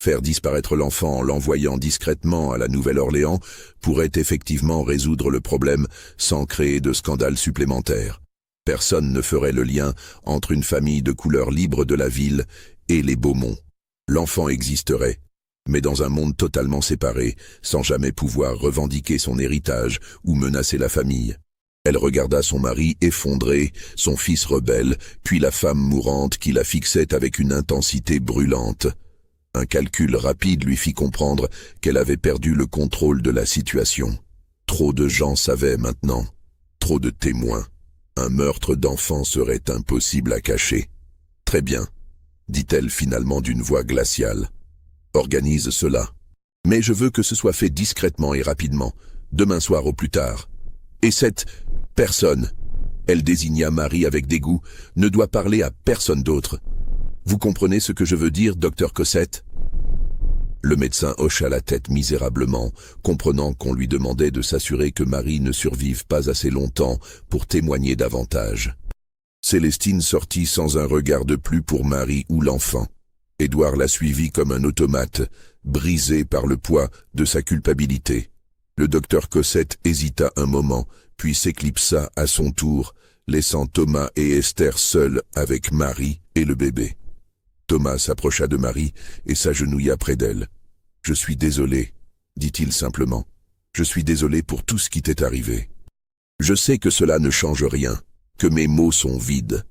Faire disparaître l'enfant en l'envoyant discrètement à la Nouvelle-Orléans pourrait effectivement résoudre le problème sans créer de scandale supplémentaire. Personne ne ferait le lien entre une famille de couleur libre de la ville et les Beaumont. L'enfant existerait, mais dans un monde totalement séparé, sans jamais pouvoir revendiquer son héritage ou menacer la famille. Elle regarda son mari effondré, son fils rebelle, puis la femme mourante qui la fixait avec une intensité brûlante. Un calcul rapide lui fit comprendre qu'elle avait perdu le contrôle de la situation. Trop de gens savaient maintenant, trop de témoins. Un meurtre d'enfant serait impossible à cacher. « Très bien, » dit-elle finalement d'une voix glaciale. « Organise cela. Mais je veux que ce soit fait discrètement et rapidement, demain soir au plus tard. Et cette personne, elle désigna Marie avec dégoût, ne doit parler à personne d'autre. Vous comprenez ce que je veux dire, docteur Cossette ?» Le médecin hocha la tête misérablement, comprenant qu'on lui demandait de s'assurer que Marie ne survive pas assez longtemps pour témoigner davantage. Célestine sortit sans un regard de plus pour Marie ou l'enfant. Édouard la suivit comme un automate, brisé par le poids de sa culpabilité. Le docteur Cossette hésita un moment, puis s'éclipsa à son tour, laissant Thomas et Esther seuls avec Marie et le bébé. Thomas s'approcha de Marie et s'agenouilla près d'elle. « Je suis désolé, » dit-il simplement. « Je suis désolé pour tout ce qui t'est arrivé. Je sais que cela ne change rien, que mes mots sont vides.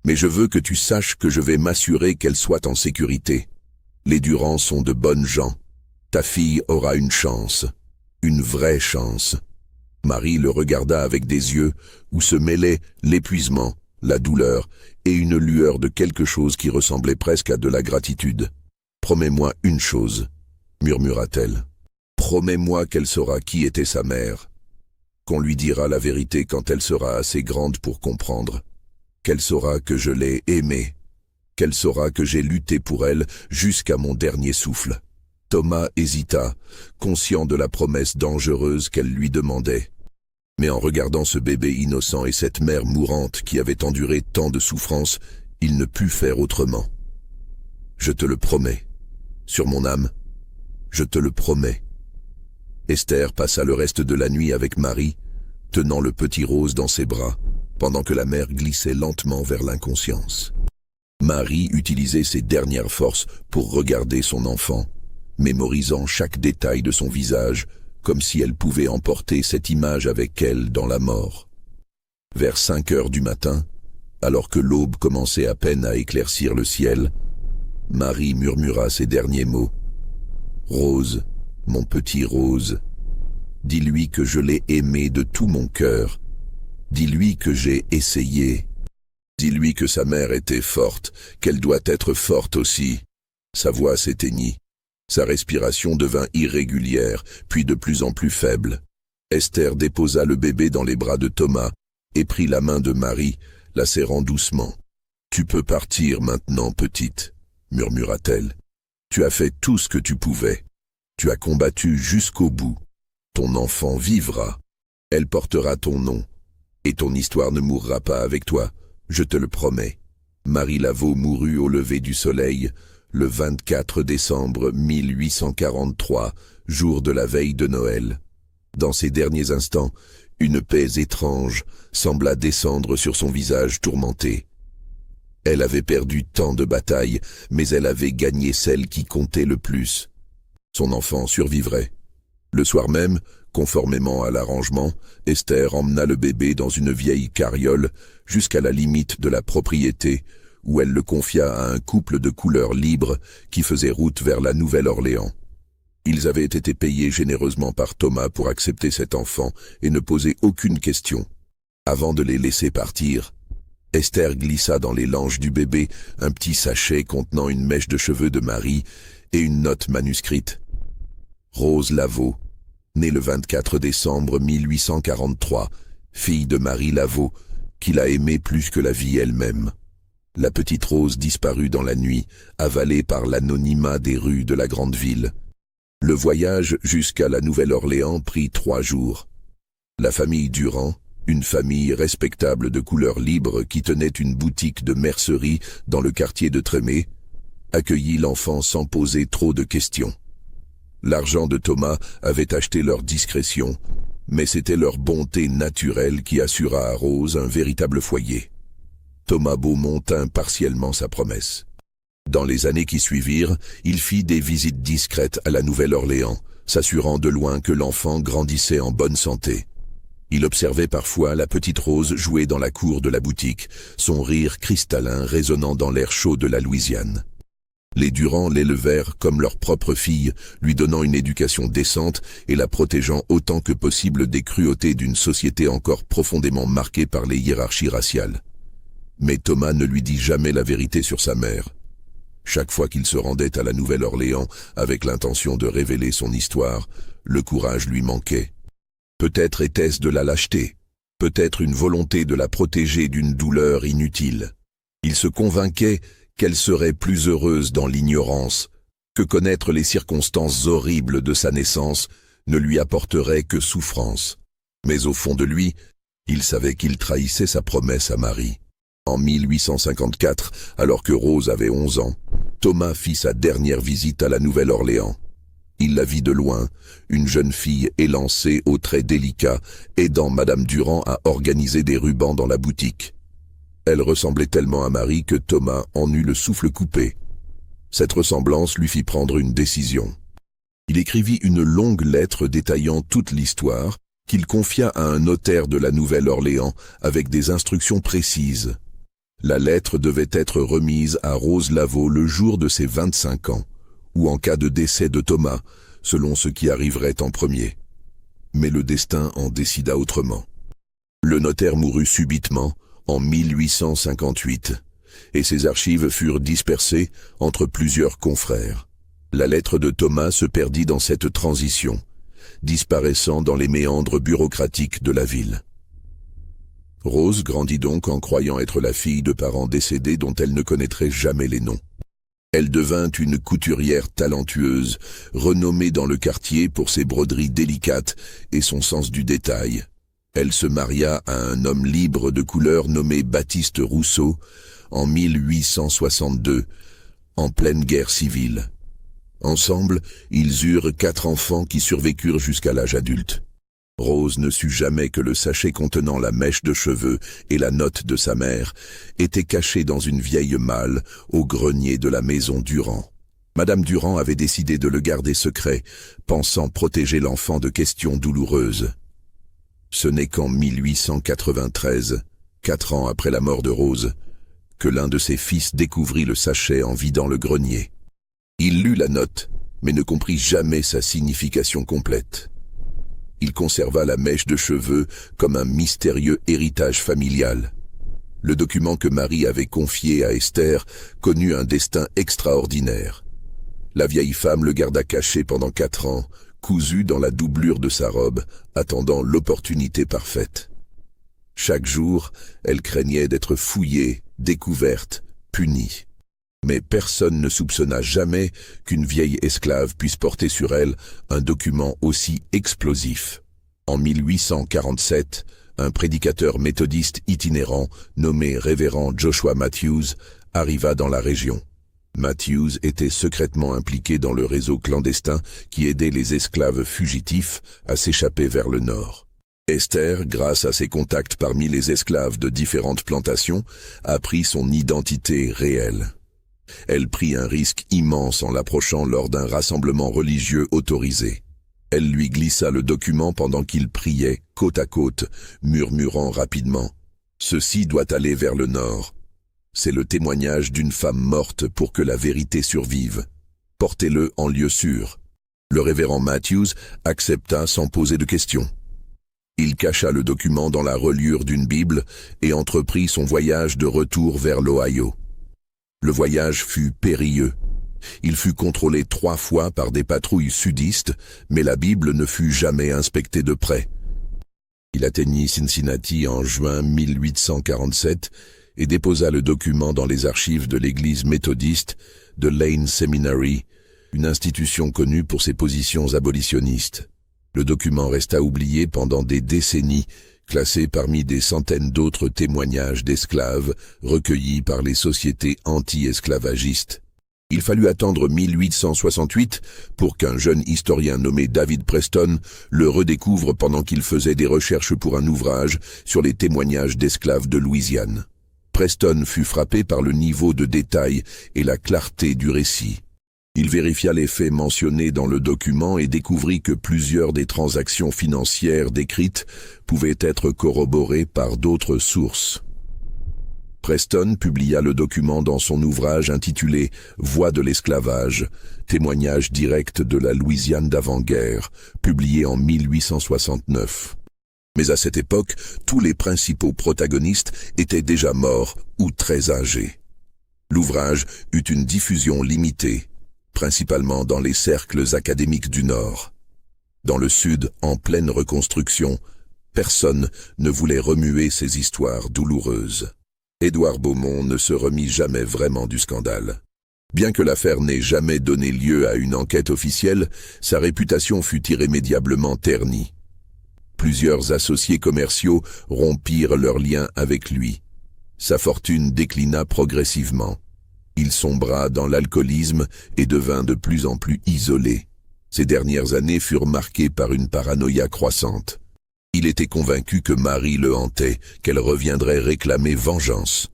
Mais je veux que tu saches que je vais m'assurer qu'elle soit en sécurité. Les Durand sont de bonnes gens. Ta fille aura une chance. Une vraie chance. » Marie le regarda avec des yeux où se mêlaient l'épuisement, la douleur et une lueur de quelque chose qui ressemblait presque à de la gratitude. « Promets-moi une chose, » murmura-t-elle. « Promets-moi qu'elle saura qui était sa mère. Qu'on lui dira la vérité quand elle sera assez grande pour comprendre. Qu'elle saura que je l'ai aimée. Qu'elle saura que j'ai lutté pour elle jusqu'à mon dernier souffle. » Thomas hésita, conscient de la promesse dangereuse qu'elle lui demandait. Mais en regardant ce bébé innocent et cette mère mourante qui avait enduré tant de souffrances, il ne put faire autrement. « Je te le promets. Sur mon âme, je te le promets. » Esther passa le reste de la nuit avec Marie, tenant le petit Rose dans ses bras, pendant que la mère glissait lentement vers l'inconscience. Marie utilisait ses dernières forces pour regarder son enfant, mémorisant chaque détail de son visage, comme si elle pouvait emporter cette image avec elle dans la mort. Vers 5 heures du matin, alors que l'aube commençait à peine à éclaircir le ciel, Marie murmura ces derniers mots. « Rose, mon petit Rose, dis-lui que je l'ai aimé de tout mon cœur. Dis-lui que j'ai essayé. Dis-lui que sa mère était forte, qu'elle doit être forte aussi. » Sa voix s'éteignit. Sa respiration devint irrégulière, puis de plus en plus faible. Esther déposa le bébé dans les bras de Thomas et prit la main de Marie, la serrant doucement. « Tu peux partir maintenant, petite, » murmura-t-elle. « Tu as fait tout ce que tu pouvais. Tu as combattu jusqu'au bout. Ton enfant vivra. Elle portera ton nom. Et ton histoire ne mourra pas avec toi, je te le promets. » Marie Laveau mourut au lever du soleil, le 24 décembre 1843, jour de la veille de Noël. Dans ces derniers instants, une paix étrange sembla descendre sur son visage tourmenté. Elle avait perdu tant de batailles, mais elle avait gagné celle qui comptait le plus. Son enfant survivrait. Le soir même, conformément à l'arrangement, Esther emmena le bébé dans une vieille carriole jusqu'à la limite de la propriété, où elle le confia à un couple de couleurs libres qui faisait route vers la Nouvelle-Orléans. Ils avaient été payés généreusement par Thomas pour accepter cet enfant et ne poser aucune question. Avant de les laisser partir, Esther glissa dans les langes du bébé un petit sachet contenant une mèche de cheveux de Marie et une note manuscrite. Rose Laveau, née le 24 décembre 1843, fille de Marie Laveau, qu'il a aimée plus que la vie elle-même. La petite Rose disparut dans la nuit, avalée par l'anonymat des rues de la grande ville. Le voyage jusqu'à la Nouvelle-Orléans prit 3 jours. La famille Durand, une famille respectable de couleur libre qui tenait une boutique de mercerie dans le quartier de Trémé, accueillit l'enfant sans poser trop de questions. L'argent de Thomas avait acheté leur discrétion, mais c'était leur bonté naturelle qui assura à Rose un véritable foyer. Thomas Beaumont tint partiellement sa promesse. Dans les années qui suivirent, il fit des visites discrètes à la Nouvelle-Orléans, s'assurant de loin que l'enfant grandissait en bonne santé. Il observait parfois la petite Rose jouer dans la cour de la boutique, son rire cristallin résonnant dans l'air chaud de la Louisiane. Les Durand l'élevèrent comme leur propre fille, lui donnant une éducation décente et la protégeant autant que possible des cruautés d'une société encore profondément marquée par les hiérarchies raciales. Mais Thomas ne lui dit jamais la vérité sur sa mère. Chaque fois qu'il se rendait à la Nouvelle-Orléans avec l'intention de révéler son histoire, le courage lui manquait. Peut-être était-ce de la lâcheté, peut-être une volonté de la protéger d'une douleur inutile. Il se convainquait qu'elle serait plus heureuse dans l'ignorance, que connaître les circonstances horribles de sa naissance ne lui apporterait que souffrance. Mais au fond de lui, il savait qu'il trahissait sa promesse à Marie. En 1854, alors que Rose avait 11 ans, Thomas fit sa dernière visite à la Nouvelle-Orléans. Il la vit de loin, une jeune fille élancée aux traits délicats, aidant Madame Durand à organiser des rubans dans la boutique. Elle ressemblait tellement à Marie que Thomas en eut le souffle coupé. Cette ressemblance lui fit prendre une décision. Il écrivit une longue lettre détaillant toute l'histoire, qu'il confia à un notaire de la Nouvelle-Orléans avec des instructions précises. La lettre devait être remise à Rose Lavaux le jour de ses 25 ans, ou en cas de décès de Thomas, selon ce qui arriverait en premier. Mais le destin en décida autrement. Le notaire mourut subitement, en 1858, et ses archives furent dispersées entre plusieurs confrères. La lettre de Thomas se perdit dans cette transition, disparaissant dans les méandres bureaucratiques de la ville. Rose grandit donc en croyant être la fille de parents décédés dont elle ne connaîtrait jamais les noms. Elle devint une couturière talentueuse, renommée dans le quartier pour ses broderies délicates et son sens du détail. Elle se maria à un homme libre de couleur nommé Baptiste Rousseau en 1862, en pleine guerre civile. Ensemble, ils eurent 4 enfants qui survécurent jusqu'à l'âge adulte. Rose ne sut jamais que le sachet contenant la mèche de cheveux et la note de sa mère était caché dans une vieille malle au grenier de la maison Durand. Madame Durand avait décidé de le garder secret, pensant protéger l'enfant de questions douloureuses. Ce n'est qu'en 1893, 4 ans après la mort de Rose, que l'un de ses fils découvrit le sachet en vidant le grenier. Il lut la note, mais ne comprit jamais sa signification complète. Il conserva la mèche de cheveux comme un mystérieux héritage familial. Le document que Marie avait confié à Esther connut un destin extraordinaire. La vieille femme le garda caché pendant 4 ans, cousu dans la doublure de sa robe, attendant l'opportunité parfaite. Chaque jour, elle craignait d'être fouillée, découverte, punie. Mais personne ne soupçonna jamais qu'une vieille esclave puisse porter sur elle un document aussi explosif. En 1847, un prédicateur méthodiste itinérant nommé révérend Joshua Matthews arriva dans la région. Matthews était secrètement impliqué dans le réseau clandestin qui aidait les esclaves fugitifs à s'échapper vers le nord. Esther, grâce à ses contacts parmi les esclaves de différentes plantations, apprit son identité réelle. Elle prit un risque immense en l'approchant lors d'un rassemblement religieux autorisé. Elle lui glissa le document pendant qu'ils priaient, côte à côte, murmurant rapidement « Ceci doit aller vers le nord. C'est le témoignage d'une femme morte pour que la vérité survive. Portez-le en lieu sûr. » Le révérend Matthews accepta sans poser de questions. Il cacha le document dans la reliure d'une Bible et entreprit son voyage de retour vers l'Ohio. Le voyage fut périlleux. Il fut contrôlé 3 fois par des patrouilles sudistes, mais la Bible ne fut jamais inspectée de près. Il atteignit Cincinnati en juin 1847 et déposa le document dans les archives de l'église méthodiste de Lane Seminary, une institution connue pour ses positions abolitionnistes. Le document resta oublié pendant des décennies, classé parmi des centaines d'autres témoignages d'esclaves recueillis par les sociétés anti-esclavagistes. Il fallut attendre 1868 pour qu'un jeune historien nommé David Preston le redécouvre pendant qu'il faisait des recherches pour un ouvrage sur les témoignages d'esclaves de Louisiane. Preston fut frappé par le niveau de détail et la clarté du récit. Il vérifia les faits mentionnés dans le document et découvrit que plusieurs des transactions financières décrites pouvaient être corroborées par d'autres sources. Preston publia le document dans son ouvrage intitulé « Voix de l'esclavage, témoignage direct de la Louisiane d'avant-guerre », publié en 1869. Mais à cette époque, tous les principaux protagonistes étaient déjà morts ou très âgés. L'ouvrage eut une diffusion limitée, principalement dans les cercles académiques du Nord. Dans le Sud, en pleine reconstruction, personne ne voulait remuer ces histoires douloureuses. Édouard Beaumont ne se remit jamais vraiment du scandale. Bien que l'affaire n'ait jamais donné lieu à une enquête officielle, sa réputation fut irrémédiablement ternie. Plusieurs associés commerciaux rompirent leurs liens avec lui. Sa fortune déclina progressivement. Il sombra dans l'alcoolisme et devint de plus en plus isolé. Ses dernières années furent marquées par une paranoïa croissante. Il était convaincu que Marie le hantait, qu'elle reviendrait réclamer vengeance.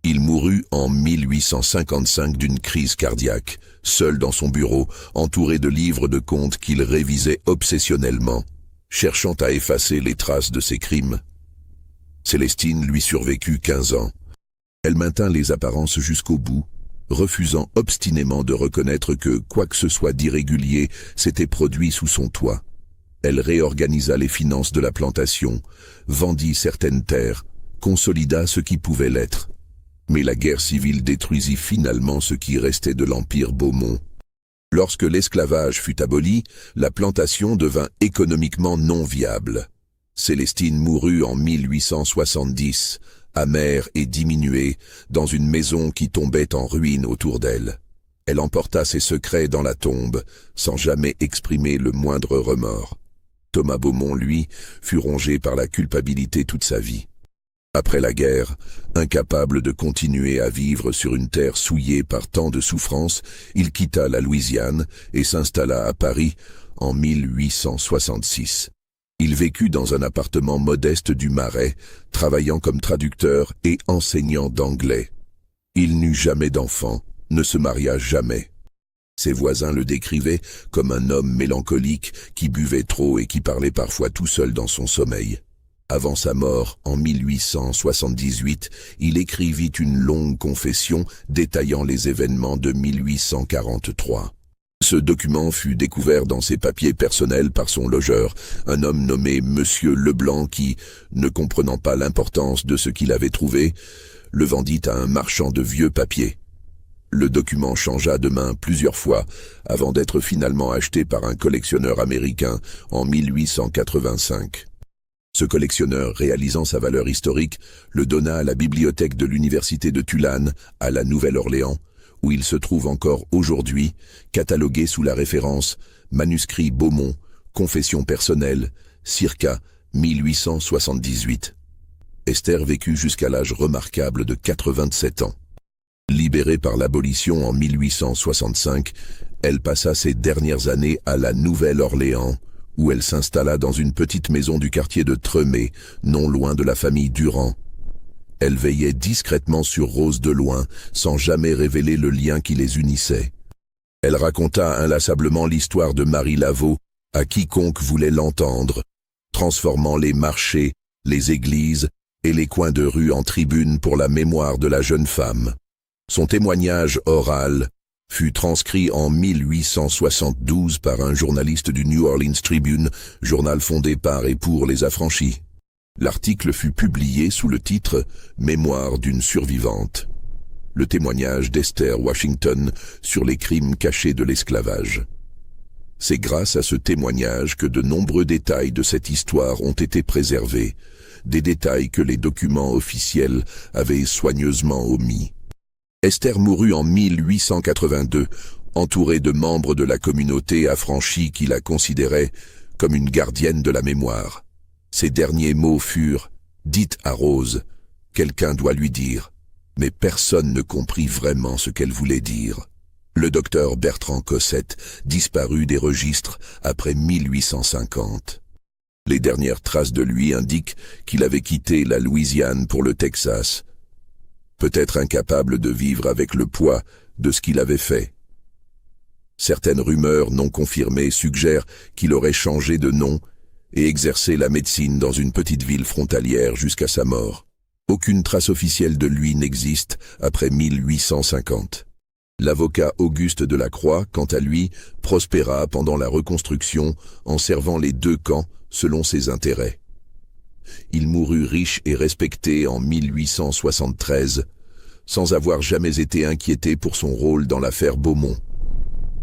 Il mourut en 1855 d'une crise cardiaque, seul dans son bureau, entouré de livres de contes qu'il révisait obsessionnellement, cherchant à effacer les traces de ses crimes. Célestine lui survécut 15 ans. Elle maintint les apparences jusqu'au bout, refusant obstinément de reconnaître que quoi que ce soit d'irrégulier s'était produit sous son toit. Elle réorganisa les finances de la plantation, vendit certaines terres, consolida ce qui pouvait l'être. Mais la guerre civile détruisit finalement ce qui restait de l'Empire Beaumont. Lorsque l'esclavage fut aboli, la plantation devint économiquement non viable. Célestine mourut en 1870, amère et diminuée, dans une maison qui tombait en ruine autour d'elle. Elle emporta ses secrets dans la tombe, sans jamais exprimer le moindre remords. Thomas Beaumont, lui, fut rongé par la culpabilité toute sa vie. Après la guerre, incapable de continuer à vivre sur une terre souillée par tant de souffrances, il quitta la Louisiane et s'installa à Paris en 1866. Il vécut dans un appartement modeste du Marais, travaillant comme traducteur et enseignant d'anglais. Il n'eut jamais d'enfant, ne se maria jamais. Ses voisins le décrivaient comme un homme mélancolique qui buvait trop et qui parlait parfois tout seul dans son sommeil. Avant sa mort, en 1878, il écrivit une longue confession détaillant les événements de 1843. Ce document fut découvert dans ses papiers personnels par son logeur, un homme nommé Monsieur Leblanc qui, ne comprenant pas l'importance de ce qu'il avait trouvé, le vendit à un marchand de vieux papiers. Le document changea de main plusieurs fois avant d'être finalement acheté par un collectionneur américain en 1885. Ce collectionneur, réalisant sa valeur historique, le donna à la bibliothèque de l'université de Tulane, à la Nouvelle-Orléans, où il se trouve encore aujourd'hui, catalogué sous la référence « Manuscrit Beaumont, confession personnelle, circa 1878 ». Esther vécut jusqu'à l'âge remarquable de 87 ans. Libérée par l'abolition en 1865, elle passa ses dernières années à la Nouvelle-Orléans, où elle s'installa dans une petite maison du quartier de Tremé, non loin de la famille Durand. Elle veillait discrètement sur Rose de loin, sans jamais révéler le lien qui les unissait. Elle raconta inlassablement l'histoire de Marie Laveau à quiconque voulait l'entendre, transformant les marchés, les églises et les coins de rue en tribunes pour la mémoire de la jeune femme. Son témoignage oral fut transcrit en 1872 par un journaliste du New Orleans Tribune, journal fondé par et pour les affranchis. L'article fut publié sous le titre « Mémoire d'une survivante ». Le témoignage d'Esther Washington sur les crimes cachés de l'esclavage. C'est grâce à ce témoignage que de nombreux détails de cette histoire ont été préservés, des détails que les documents officiels avaient soigneusement omis. Esther mourut en 1882, entourée de membres de la communauté affranchie qui la considéraient comme une gardienne de la mémoire. Ses derniers mots furent « Dites à Rose, quelqu'un doit lui dire ». Mais personne ne comprit vraiment ce qu'elle voulait dire. Le docteur Bertrand Cossette disparut des registres après 1850. Les dernières traces de lui indiquent qu'il avait quitté la Louisiane pour le Texas, peut-être incapable de vivre avec le poids de ce qu'il avait fait. Certaines rumeurs non confirmées suggèrent qu'il aurait changé de nom et exercé la médecine dans une petite ville frontalière jusqu'à sa mort. Aucune trace officielle de lui n'existe après 1850. L'avocat Auguste Delacroix, quant à lui, prospéra pendant la reconstruction en servant les deux camps selon ses intérêts. Il mourut riche et respecté en 1873, sans avoir jamais été inquiété pour son rôle dans l'affaire Beaumont.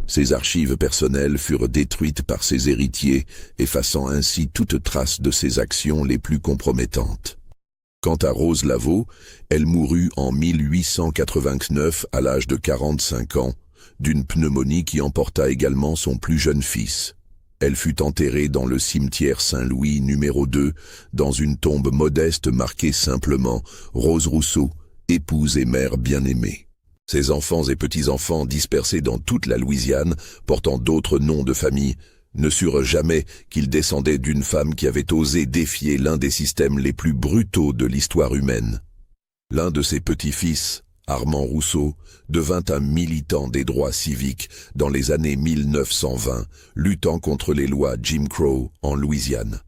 Ses archives personnelles furent détruites par ses héritiers, effaçant ainsi toute trace de ses actions les plus compromettantes. Quant à Rose Laveau, elle mourut en 1889 à l'âge de 45 ans, d'une pneumonie qui emporta également son plus jeune fils. Elle fut enterrée dans le cimetière Saint-Louis numéro 2, dans une tombe modeste marquée simplement « Rose Rousseau, épouse et mère bien-aimée ». Ses enfants et petits-enfants dispersés dans toute la Louisiane, portant d'autres noms de famille, ne surent jamais qu'il descendait d'une femme qui avait osé défier l'un des systèmes les plus brutaux de l'histoire humaine. L'un de ses petits-fils, Armand Rousseau, devint un militant des droits civiques dans les années 1920, luttant contre les lois Jim Crow en Louisiane.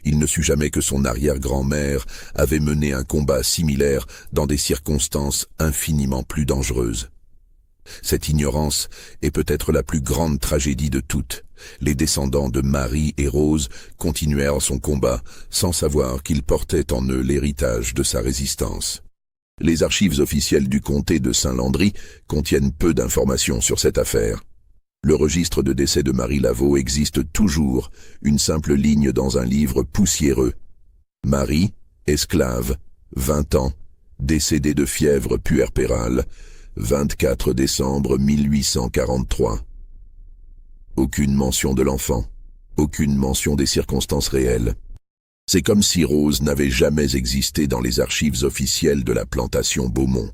Il ne sut jamais que son arrière-grand-mère avait mené un combat similaire dans des circonstances infiniment plus dangereuses. Cette ignorance est peut-être la plus grande tragédie de toutes. Les descendants de Marie et Rose continuèrent son combat sans savoir qu'ils portaient en eux l'héritage de sa résistance. Les archives officielles du comté de Saint-Landry contiennent peu d'informations sur cette affaire. Le registre de décès de Marie Laveau existe toujours, une simple ligne dans un livre poussiéreux. Marie, esclave, 20 ans, décédée de fièvre puerpérale, 24 décembre 1843. Aucune mention de l'enfant, aucune mention des circonstances réelles. C'est comme si Rose n'avait jamais existé dans les archives officielles de la plantation Beaumont.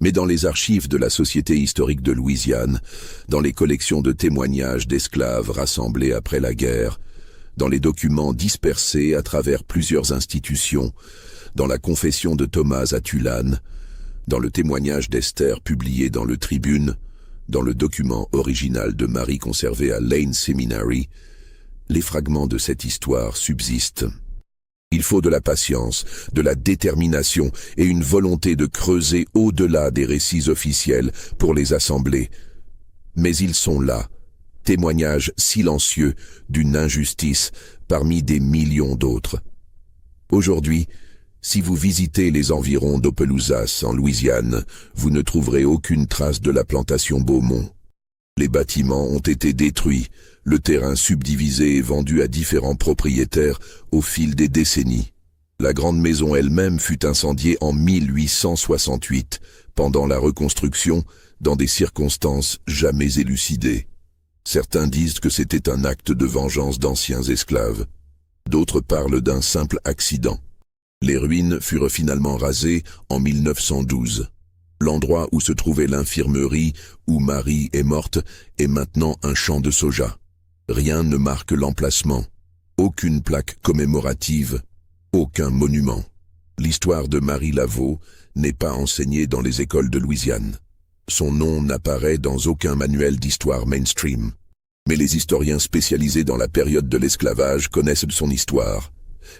Mais dans les archives de la Société historique de Louisiane, dans les collections de témoignages d'esclaves rassemblés après la guerre, dans les documents dispersés à travers plusieurs institutions, dans la confession de Thomas à Tulane, dans le témoignage d'Esther publié dans le Tribune, dans le document original de Marie conservé à Lane Seminary, les fragments de cette histoire subsistent. Il faut de la patience, de la détermination et une volonté de creuser au-delà des récits officiels pour les assembler. Mais ils sont là, témoignages silencieux d'une injustice parmi des millions d'autres. Aujourd'hui, si vous visitez les environs d'Opelousas en Louisiane, vous ne trouverez aucune trace de la plantation Beaumont. Les bâtiments ont été détruits, le terrain subdivisé et vendu à différents propriétaires au fil des décennies. La grande maison elle-même fut incendiée en 1868, pendant la reconstruction, dans des circonstances jamais élucidées. Certains disent que c'était un acte de vengeance d'anciens esclaves. D'autres parlent d'un simple accident. Les ruines furent finalement rasées en 1912. L'endroit où se trouvait l'infirmerie où Marie est morte est maintenant un champ de soja. Rien ne marque l'emplacement. Aucune plaque commémorative, aucun monument. L'histoire de Marie Laveau n'est pas enseignée dans les écoles de Louisiane. Son nom n'apparaît dans aucun manuel d'histoire mainstream. Mais les historiens spécialisés dans la période de l'esclavage connaissent son histoire.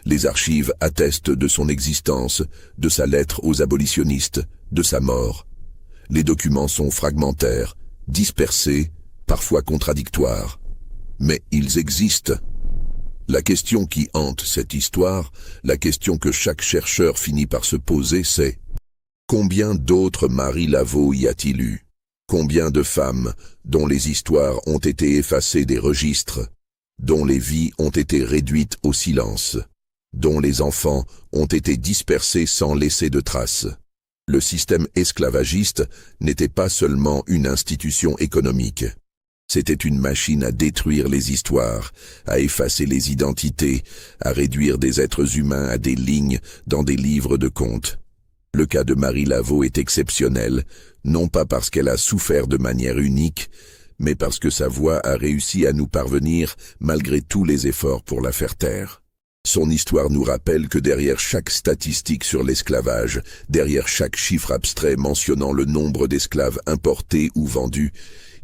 Les archives attestent de son existence, de sa lettre aux abolitionnistes, de sa mort. Les documents sont fragmentaires, dispersés, parfois contradictoires. Mais ils existent. La question qui hante cette histoire, la question que chaque chercheur finit par se poser, c'est: combien d'autres Marie Laveau y a-t-il eu? Combien de femmes dont les histoires ont été effacées des registres, dont les vies ont été réduites au silence, dont les enfants ont été dispersés sans laisser de traces? Le système esclavagiste n'était pas seulement une institution économique. C'était une machine à détruire les histoires, à effacer les identités, à réduire des êtres humains à des lignes dans des livres de contes. Le cas de Marie Laveau est exceptionnel, non pas parce qu'elle a souffert de manière unique, mais parce que sa voix a réussi à nous parvenir malgré tous les efforts pour la faire taire. Son histoire nous rappelle que derrière chaque statistique sur l'esclavage, derrière chaque chiffre abstrait mentionnant le nombre d'esclaves importés ou vendus,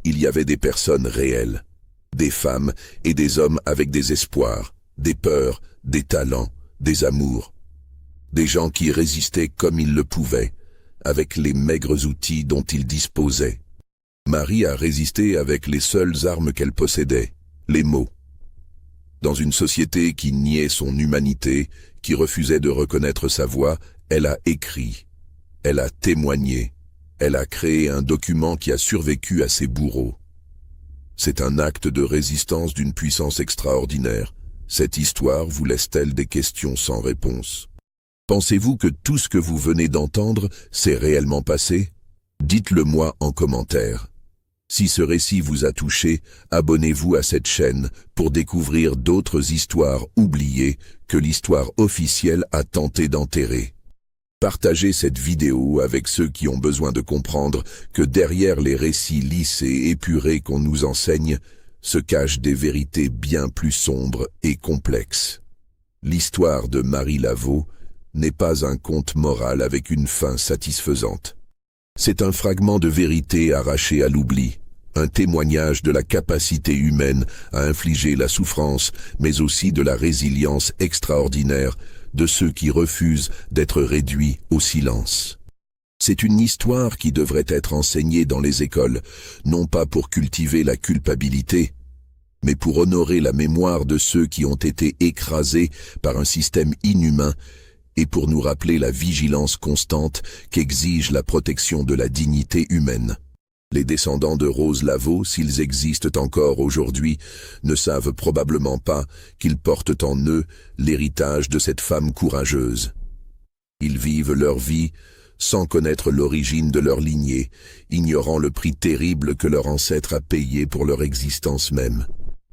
il y avait des personnes réelles, des femmes et des hommes avec des espoirs, des peurs, des talents, des amours, des gens qui résistaient comme ils le pouvaient, avec les maigres outils dont ils disposaient. Marie a résisté avec les seules armes qu'elle possédait, les mots. Dans une société qui niait son humanité, qui refusait de reconnaître sa voix, elle a écrit, elle a témoigné, elle a créé un document qui a survécu à ses bourreaux. C'est un acte de résistance d'une puissance extraordinaire. Cette histoire vous laisse-t-elle des questions sans réponse? Pensez-vous que tout ce que vous venez d'entendre s'est réellement passé? Dites-le moi en commentaire. Si ce récit vous a touché, abonnez-vous à cette chaîne pour découvrir d'autres histoires oubliées que l'histoire officielle a tenté d'enterrer. Partagez cette vidéo avec ceux qui ont besoin de comprendre que derrière les récits lisses et épurés qu'on nous enseigne, se cachent des vérités bien plus sombres et complexes. L'histoire de Marie Laveau n'est pas un conte moral avec une fin satisfaisante. C'est un fragment de vérité arraché à l'oubli, Un témoignage de la capacité humaine à infliger la souffrance, mais aussi de la résilience extraordinaire de ceux qui refusent d'être réduits au silence. C'est une histoire qui devrait être enseignée dans les écoles, non pas pour cultiver la culpabilité, mais pour honorer la mémoire de ceux qui ont été écrasés par un système inhumain et pour nous rappeler la vigilance constante qu'exige la protection de la dignité humaine. Les descendants de Rose Lavaux, s'ils existent encore aujourd'hui, ne savent probablement pas qu'ils portent en eux l'héritage de cette femme courageuse. Ils vivent leur vie sans connaître l'origine de leur lignée, ignorant le prix terrible que leur ancêtre a payé pour leur existence même.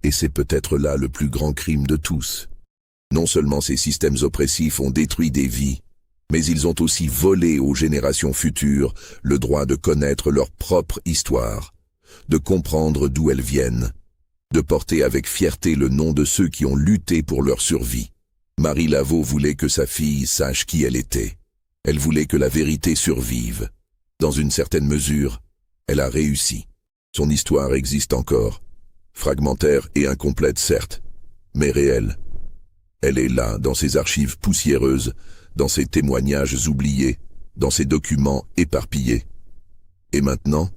Et c'est peut-être là le plus grand crime de tous. Non seulement ces systèmes oppressifs ont détruit des vies, mais ils ont aussi volé aux générations futures le droit de connaître leur propre histoire, de comprendre d'où elles viennent, de porter avec fierté le nom de ceux qui ont lutté pour leur survie. Marie Laveau voulait que sa fille sache qui elle était. Elle voulait que la vérité survive. Dans une certaine mesure, elle a réussi. Son histoire existe encore, fragmentaire et incomplète certes, mais réelle. Elle est là, dans ses archives poussiéreuses, dans ses témoignages oubliés, dans ses documents éparpillés. Et maintenant,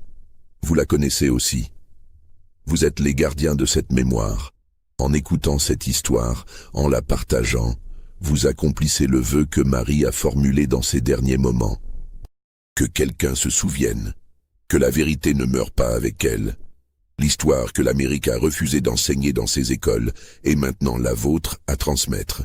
vous la connaissez aussi. Vous êtes les gardiens de cette mémoire. En écoutant cette histoire, en la partageant, vous accomplissez le vœu que Marie a formulé dans ses derniers moments. Que quelqu'un se souvienne, que la vérité ne meure pas avec elle. L'histoire que l'Amérique a refusé d'enseigner dans ses écoles est maintenant la vôtre à transmettre.